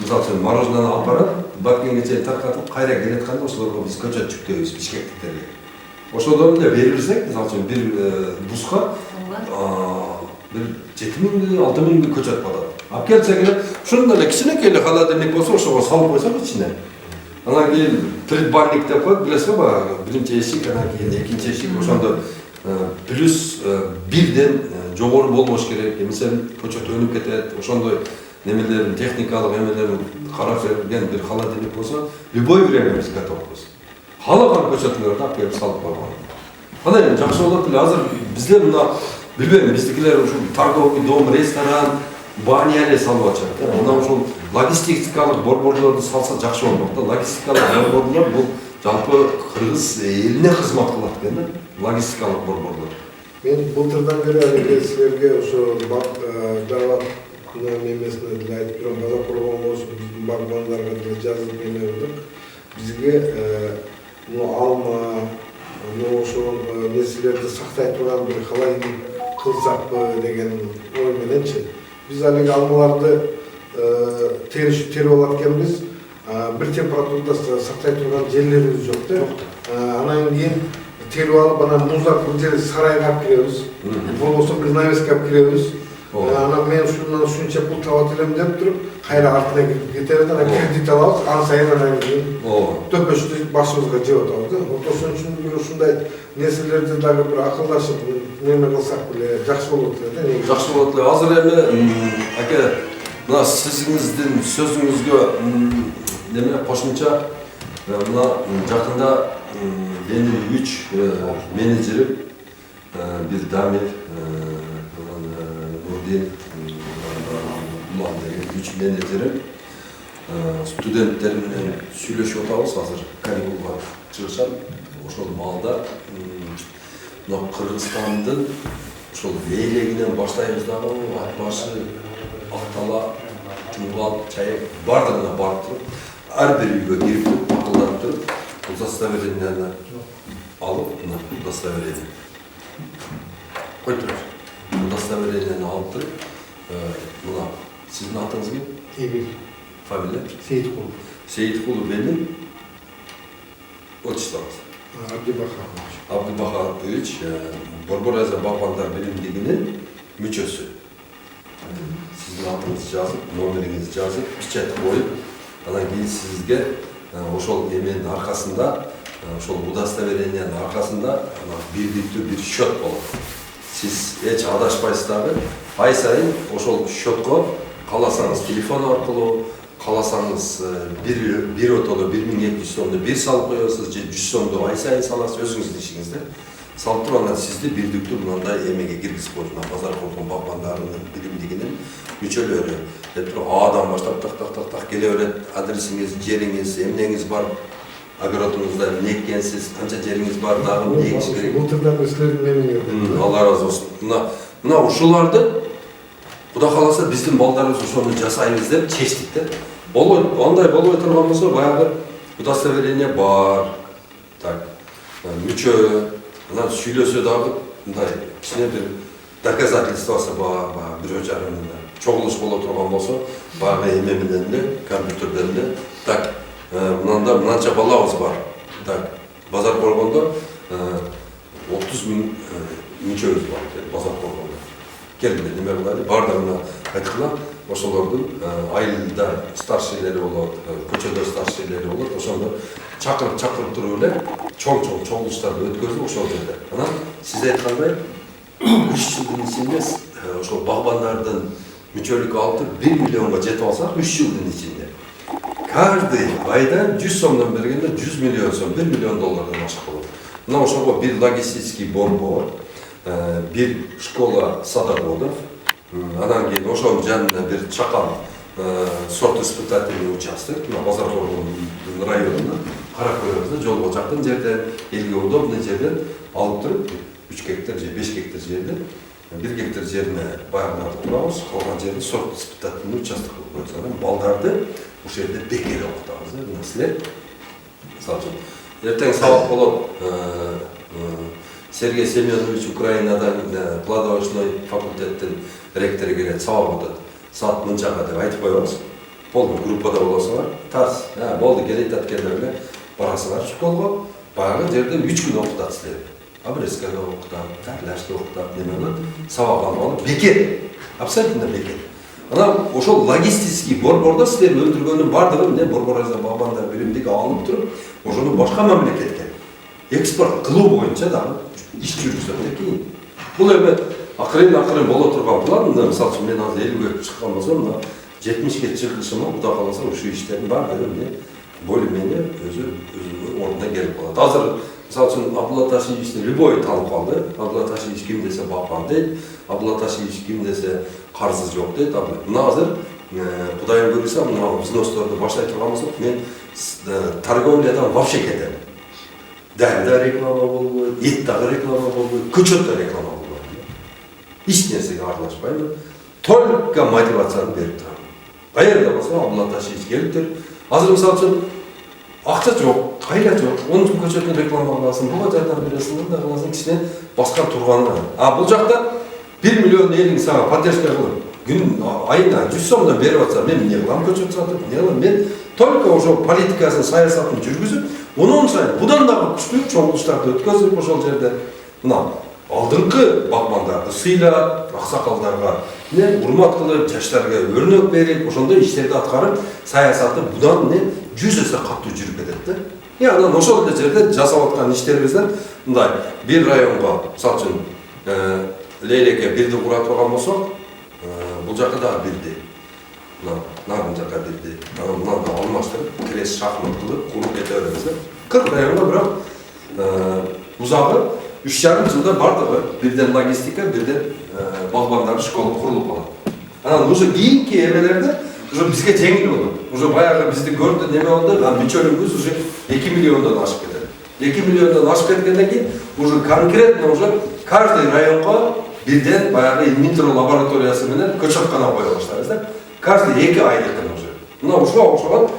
Мисалы үчүн мороженени алып барат, Баткенге чейин таркатып, кайра келатканда ошолорго биз көчөт жүктөйбүз, бишкектиктерге. Ошодон эле берилсек, мисалы үчүн бир буска бир 7 миңди, 6 миңди көчөт калат. Алып келсек эле, ушундай эле кичинекей эле холодильник болсо, ошого салып койсок ичине. Анан кийин предбанник деп коет, билесизби, баягы биринчи эшик, анан кийин экинчи эшик, ошондо плюс 1ден жогору болбош керек. Эмесе көчөт өнүп кетет. Ошондой немелерин, техникалык эмелерин карап берген бир холодильник болсо, любой время биз готовбуз. Каалаган көчөтүңөрдү алып келип салып койгон. Ана эми жакшы болот эле. Азыр бизде мына билбейм, биздикилер ушул торговый дом, ресторан, баня эле салып атышат. Мына ушул логистикалык борборлорду салса жакшы болмок да. Логистикалык борборлор бул жалпы кыргыз элине кызмат кылат экен да. Логистикалык борборлор. Мен былтырдан бери әлеге силерге ошо дават немесине деле айтып турам, базар коргон болсун, биздин багбандарга деле жазып эмелдик. Бизге алма, ошол нерселерди сактай турган бир холодильник кылсакпы деген ой мененчи. Биз алеге алмаларды терип алат экенбиз. Бир температурада сактай турган жерлерибиз жок да. Анан кийин терип алып, анан муздак бир жер сарайга алып киребиз. Болбосо Гнавецке алып киребиз. Анан мен ушунча пул табат элем деп туруп, кайра артына кирип кетебиз, анан кредит алабыз, ан сайын анан кийин төпөштү башыбызга жеп атабыз да. Ошон үчүн бир ушундай нерселерди дагы бир акылдашып неме кылсак эле жакшы болот эле да. Жакшы болот эле. Азыр эми аке, мына сиздин сөзүңүзгө неме кошумча, мына жакында менин 3 менеджерим, бир Дамир, Нурдин, Улан деген 3 менеджерим студенттер менен сүйлөшүп атабыз. Азыр каникулга чыгышат. Ошол маалда мына Кыргызстандын ошол элегинен баштайбыз дагы, ат башы, Актала, Чумбал, Чайык бардыгына барып туруп, ар бир үйгө кирип акылданып туруп, удостоверениени алып, мына удостоверение. Кой туруп. Удостоверениени алып туруп, мына сиздин атыңыз ким? Эмил. Фамилия? Сейиткулов. Сейиткулов Эмил. Отчествоңуз? Абдыбахарович, Борбор Азия Багбандар биримдигинин мүчөсү. Сиздин атыңызды жазып, номериңизди жазып, печать коюп, анан кийин сизге ошол эменин аркасында, ошол удостоверениянын аркасында бирдиктүү бир счет болот. Сиз эч адашпайсыз дагы, ай сайын ошол счетко кааласаңыз телефон аркылуу, кааласаңыз бир отоло 1200 сомду бир салып коесуз, же 100 сомду ай сайын саласыз, өзүңүздүн ишиңизде. Салып туруп анан сизди бирдиктүү мындай эмеге киргизип коет. Базар коргон багбандарынын биримдигинин мүчөлөрү. Аадан баштап так келе берет, адресиңиз, жериңиз, эмнеңиз бар, огородуңузда эмне эккенсиз, канча жериңиз бар, дагы эмне эгиш керек. Былтырдан бери силердин эмеңер. Алла разы болсун. Мына ушуларды Куда кааласа биздин балдарыбыз ошону жасайбыз деп чечтик да. Андай болбой турган болсо баягы удостоверение бар. Так. Мүчө, анан сүйлөсө дагы мындай кичине бир доказательствосы бар, бирөө жарым чогулуш боло турган болсо, баягы эме менен эле, компьютерден эле, так, мынанда мынанча балабыз бар. Так, базар коргондо 30 000 мүчөбүз бар, базар коргондо. Келгенде неме кылайлы, бардыгына айткыла, ошолордун айылда старшийлери болот, көчөдө старшийлери болот, ошондо чакырып туруп эле чоң чогулуштарды өткөзүп ошол жерде. Анан сиз айткандай 3 жылдын ичинде ошол багбандардын мүчөлүккө алып туруп 1 миллионго жетип алсак 3 жылдын ичинде каждый айда 100 сомдон бергенде 100 миллион сом, 1 миллион доллардан ашык болот. Мына ошого бир логистический борбор, бир школа садоводов, анан кийин ошонун жанында бир чакан сорт испытательный участок, базар коргондун районунда карап көрөбүз да, жолго жакын жерден, элге удобный жерден алып туруп 3 гектар же 5 гектар жерде 1 гектар жерине баягыларды турабыз, калган жерди сорт испытательный участок кылып коебуз. Анан балдарды ошол жерде бекер окутабыз да. Мына силер мисалы үчүн эртең сабак болот, Сергей Семенович Украинадан плодовочный факультеттин ректору келет, сабак өтөт. Саат мынчага деп айтып коебуз. Болду, группада болосуңар. Тас, болду, келет аткенде эле барасыңар школго. Баягы жерде 3 күн окутат силер. Обрезкага окутат, тарлашты окутат, неме болот. Сабак алып алып бекер. Абсолютно бекер. Анан ошол логистический борбордо силер өндүргөндүн бардыгын эмне Борбор Азия Багбандар биримдиги алып туруп, ошону башка мамлекетке экспорт кылуу боюнча дагы иш жүргүзөт экен. Бул эми акырын боло турган план. Мисалы үчүн мен азыр элге чыккан болсом, 70'ge çıkışıma bu da kalırsa şu işlerin var dedim ne bölümeni özü orada gelip kaldı. Hazır misal için Abdullah Taşiyev işte Lüboy tanıp kaldı. Abdullah Taşiyev kim dese bakman değil. Abdullah Taşiyev kim dese karsız yok değil. Tabii buna hazır Kudayım görürse buna vznoslarda başlayıp kalmasa men торговлядан вообще кетем. Därde reklama boldu, etdagi reklama boldu, köçötde reklama boldu. Hiç nersege aralashmaydi. Только мотивацияны берип турам. Каерде болсо Абдулла Ташиевич келиптир. Азыр мисалы үчүн акча жок, кайла жок. Onun үчүн көчөтүн реклама кыласың, буга жардам бересиң, мындай кыласың, кичине башка турганы. А бул жакта 1 миллион элиң сага поддержка кылып, күн айына 100 сомдон берип атса, мен эмне кылам көчөт сатып, эмне кылам? Мен только ошо политикасын, саясатын жүргүзүп, онун сайын будан дагы күчтүү чоң иштарды өткөзүп ошол жерде мына алдыңкы багмандарды сыйлап, аксакалдарга урмат кылып, жаштарга өрнөк берип, ошондой иштерди аткарып, саясаты будан 100 эсе катуу жүрүп кетет да. Анан ошол эле жерде жасап аткан иштерибизден мындай бир районго, мисалы үчүн Лейлеке бирди кура турган болсок, бул жака дагы бирди. Нарын жака бирди. Анан мындан да алмаштырып, крес шахмат кылып, куруп кете беребиз да. 40 районго бирок узагы 3,5 жылда бардыгы бирден логистика, бирден багбандар школа курулуп калат. Анан уже кийинки эмелерде уже бизге жеңил болот. Уже баягы бизди көрдү неме болду, бүчөлүңүз уже 2 миллиондон ашып кетет. 2 миллиондон ашып кеткенден кийин уже конкретно уже каждый районго бирден баягы Минтро лабораториясы менен көчөткана кое баштайбыз да. Каждый 2 айдыкын уже. Мына ушуга окшогон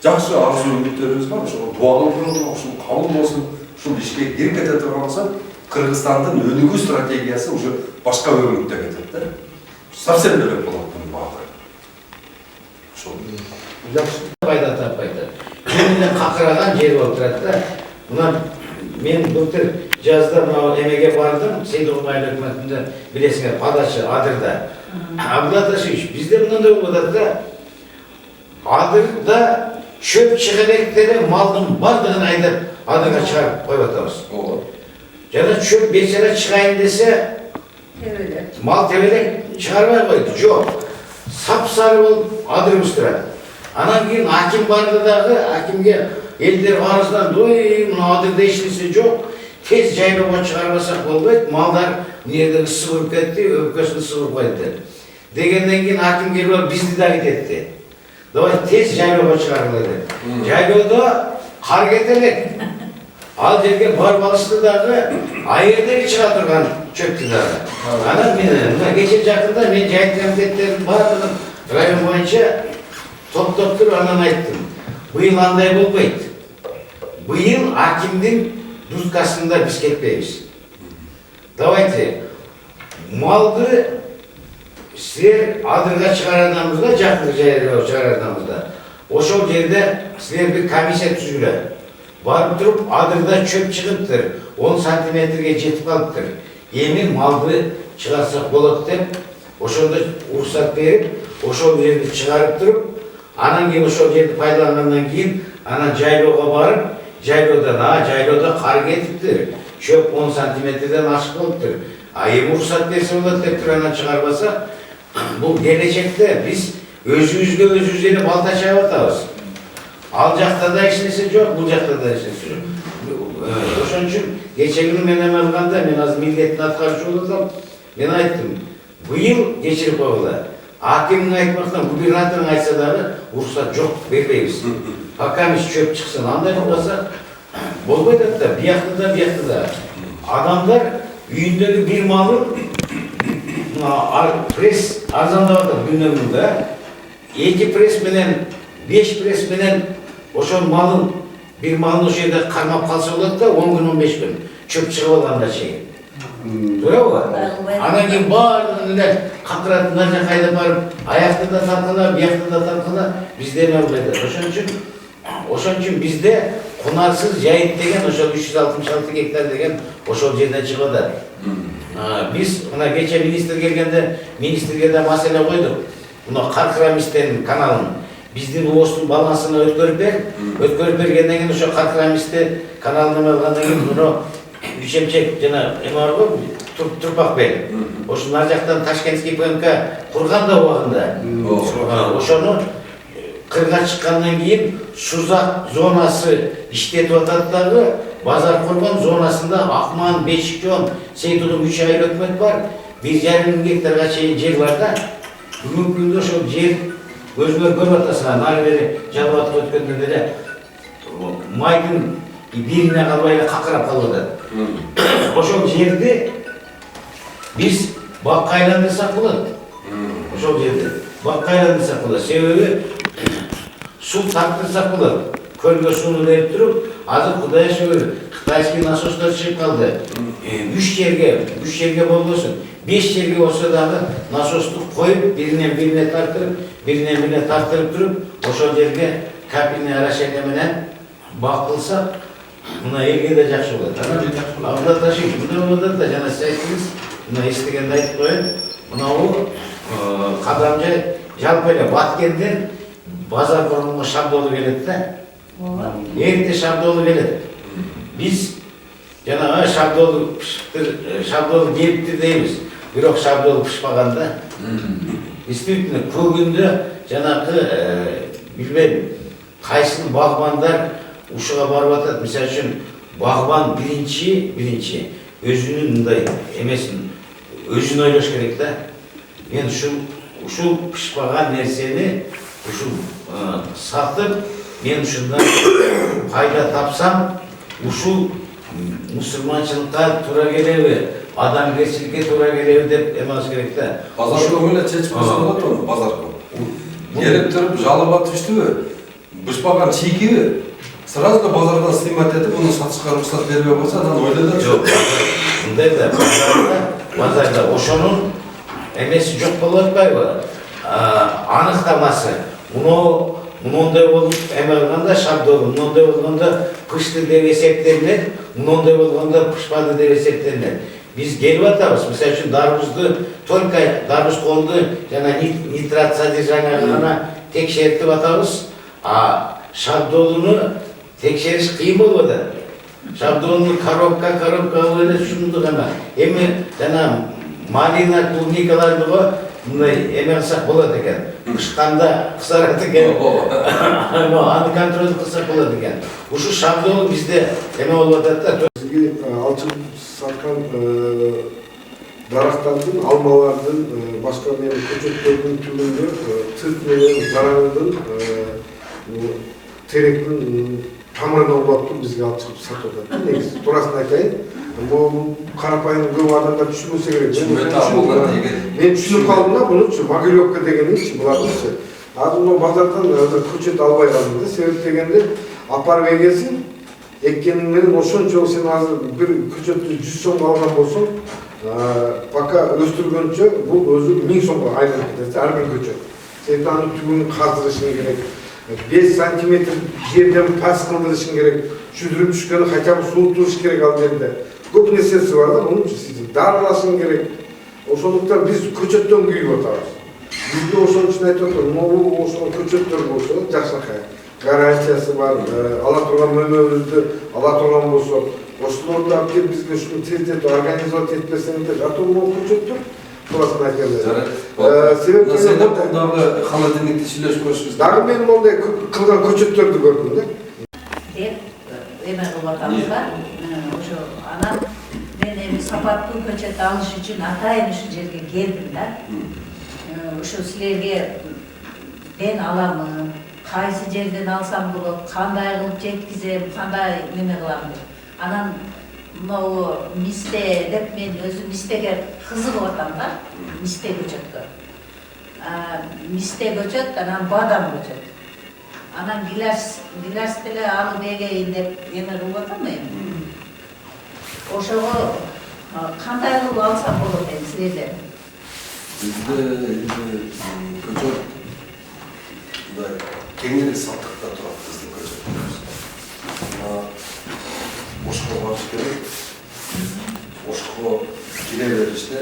жакшы арзуу үмүттөрүбүз бар. Ошого дуа кылып, ушул кабыл болсун. Ушул ишке кирип кете турган болсо, Кыргызстандын өнүгүү стратегиясы уже башка өрнөктө кетет да. Совсем бөлөк болот бунун багы. Ошол. Жакшы. Пайда таппайды. Кимден какыраган жери болуп турат да. Мына мен былтыр жазда мына эмеге бардым, Сейдулбай өкмөтүндө билесиңер, Падачы Адырда. Абдулла Ташиевич, бизде мындай болуп атат да. Адырда чөп чыга электере малдын бардыгын айдап адырга чыгарып коюп атабыз. Жана чөп бечара чыгайын десе, мал тебелек чыгарбай койду. Жок. Сап-сары болуп адырыбыз турат. Анан кийин аким барды дагы, акимге элдер арыздан, "Ой, мына адырда эч нерсе жок. Тез жайлоого чыгарбасак болбойт. Малдар мынерде ыссы болуп кетти, өпкөсүн сыбып койду." Дегенден кийин аким келип бизди да кетти. Давай тез жайлоого чыгаргыла деп. Жайлоодо кар кетелек. Ал жерге барып алышты дагы, айырдеги чыга турган чөптү дагы. Анан мына кече жакында мен жайыт комитеттеринин баардыгын район боюнча топтоп туруп анан айттым. Быйыл андай болбойт. Быйыл акимдин дускасында биз кетпейбиз. Давайте малды силер адырга чыгарадамызда, жакын жайга чыгарадамызда. Ошол жерде силер бир комиссия түзүлө. Барып туруп адырда чөп чыгыптыр. 10 сантиметрге жетип калыптыр. Эми малды чыгарсак болот деп, ошондо уруксат берип, ошол жерди чыгарып туруп, анан кийин ошол жерди пайдалангандан кийин анан жайлоого барып, жайлоодо кар кетиптир. Чөп 10 сантиметрден ашык болуптур. А эми уруксат берсе болот деп туруп анан чыгарбаса, бул келечекте биз өзүбүзгө эле балта чабып атабыз. Ал жакта да эч нерсе жок, бул жакта да эч нерсе жок. Ошон үчүн кече күнү мен эме кылганда, мен азыр милдетин аткаруучу болсом, мен айттым, быйыл кечирип койгула. Акимдин айтмактан губернатордун айтса дагы уруксат жок, бербейбиз. Пока биз чөп чыксын, андай болбаса болбойт да, биякта да. Адамдар үйүндөгү бир малын пресс арзандап атат күнөмүндө. 2 пресс менен 5 пресс менен ошол малын бир малын ошол жерде кармап калса болот да 10 күн 15 күн чөп чыгып алганда чейин. Туурабы? Анан кийин баардыгын эле какырат мына жака айдап барып, аякты да талкала, биякты да талкала, бизде эме болбойт. Ошон үчүн бизде кунарсыз жайыт деген ошол 366 гектар деген ошол жерден чыгып атат. Биз мына кече министр келгенде министрге да маселе койдук. Мына Каркырамистен каналын биздин ООСтун балансына өткөрүп бергенден кийин ошо Каркырамисте каналын эме кылгандан кийин муну Üçemçek жана эме бар го, Turpak Bey. Oşunlar jaqtan Taşkentski PMK kurgan da uagында. Ошону кырга чыккандан кийин Сузак зонасы иштетип атат дагы, базар коргон зонасында Акман, Бешикжон, Сейтудун 3 айыл өкмөт бар. 1,5 мың гектарга чейин жер бар да. Бүгүнкү күндө ошол жер өзүңөр көрүп атасыңар, нары бери жалап атып өткөндө деле майдын бирине калбай эле какырап калып атат. Ошол жерди биз бакка айландырсак болот. Ошол жерде бакка айландырсак болот. Себеби суу тарттырсак болот. Көлгө сууну берип туруп, азыр Кудай шүгүр кытайский насостор чыгып калды. 3 жерге болбосун, 5 жерге болсо дагы насосту коюп, биринен бирине тартырып туруп, ошол жерге капельный орошение менен бак кылсак, мына элге да жакшы болот. Абдулла Ташиев, мына да жана сиз айттыңыз, мына эстегенди айтып коеюн. Мынау кадамжы жалпы эле Баткенден базар коргонго шабдолу келет да. Эрте шабдолу келет. Биз жана шабдолу келипти дейбиз. Бирок шабдолу пышпаган да. Действительно көгүндө жанакы билбейм кайсыл багбандар ушуга барып атат. Мисалы үчүн багбан биринчи өзүнүн мындай эмесин өзүн ойлош керек да. Мен ушул пышпаган нерсени ушул сатып, мен ушундан пайда тапсам, ушул мусулманчылыкка туура келеби, адамгерчиликке туура келеби деп эмес керек да. Базарком эле чечип койсо болот ону, базарком. Келип туруп жалап атыштыбы, бышпаган чийкиби, сразу да базардан снимать этип, муну сатышка уруксат бербей койсо, анан ойлойт. Жок, мындай да, базарда ошонун эмеси жок болуп атпайбы? Аныктамасы. Мындай болуп эме кылганда шабдолу, мындай болгондо пышты деп эсептелинет, мындай болгондо пышпады деп эсептелинет. Биз келип атабыз, мисалы үчүн дарбызды, только дарбыз колду жана нитрат содержанияга гана текшертип атабыз, а шабдолуну текшериш кыйын болуп атат. Шабдолуну коробка эле ушундук эме. Эми жана малина, клубникаларды го мындай эме кылсак болот экен. Кышканда кысарат экен. Аны контроль кылсак болот экен. Ушу шабдол бизде эме болуп атат да. Бизге алчылып саткан дарактардын, алмалардын, башка көчөттөрдүн түбүндө цирк менен зараңдын, теректин тамырына улап бизге алып чыгып сатып атат. Негизи туурасын айтайын. Бул карапайым көп адамдар түшүнбөсө керек. Мен түшүнүп калдым да, мунучу могилевка дегеничи булардычы. Азыр мына базардан көчөт албай калдым да, себеп дегенде апарып эгесин, эккениң менен ошончо сен азыр бир көчөттү 100 сомго алган болсоң, пока өстүргөнчө бул өзү 1000 сомго айланып кетет, ар бир көчөт. Сен анын түбүн каздырышың керек. 5 сантиметр жерден пас кылдырышың керек. Шүдүрүп түшкөнү хотя бы суутуш керек ал жерде. Көп нерсеси бар да, мунун үчүн дарылашың керек. Ошондуктан биз көчөттөн күйүп атабыз. Бизде ошон үчүн айтып атам, могул ошол көчөттөр болсо жакшынакай. Гарантиясы бар, ала турган мөмөбүздү ала турган болсо, ошолорду алып келип бизге ушуну тездетип организовать этпесеңдер, жатуу могул көчөттөр. Туурасын айтканда. Себеп дагы холодильникти сүйлөшүп көрүшүбүз. Дагы мен мондай кылган көчөттөрдү көрдүм да. Деп эме кылып атабыз да. Ошо анан мен эми сапаттуу көчөт алыш үчүн атайын ушул жерге келдим да. Ошо силерге мен аламын, кайсы жерден алсам болот, кандай кылып жеткизем, кандай неме кылам деп. Анан могу мисте деп мен өзүм мистеге кызыгып атам да. Мисте көчөткө. Мисте көчөт, анан бадам көчөт. Анан гилас деле алып эгейин деп эме кылып атам эми. Ошого кандай кылып алсам болот эми силерден? Бизде көчөт мындай кеңири саттыкта турат биздин көчөтүбүз. Ошко барыш керек. Ошко кире бериште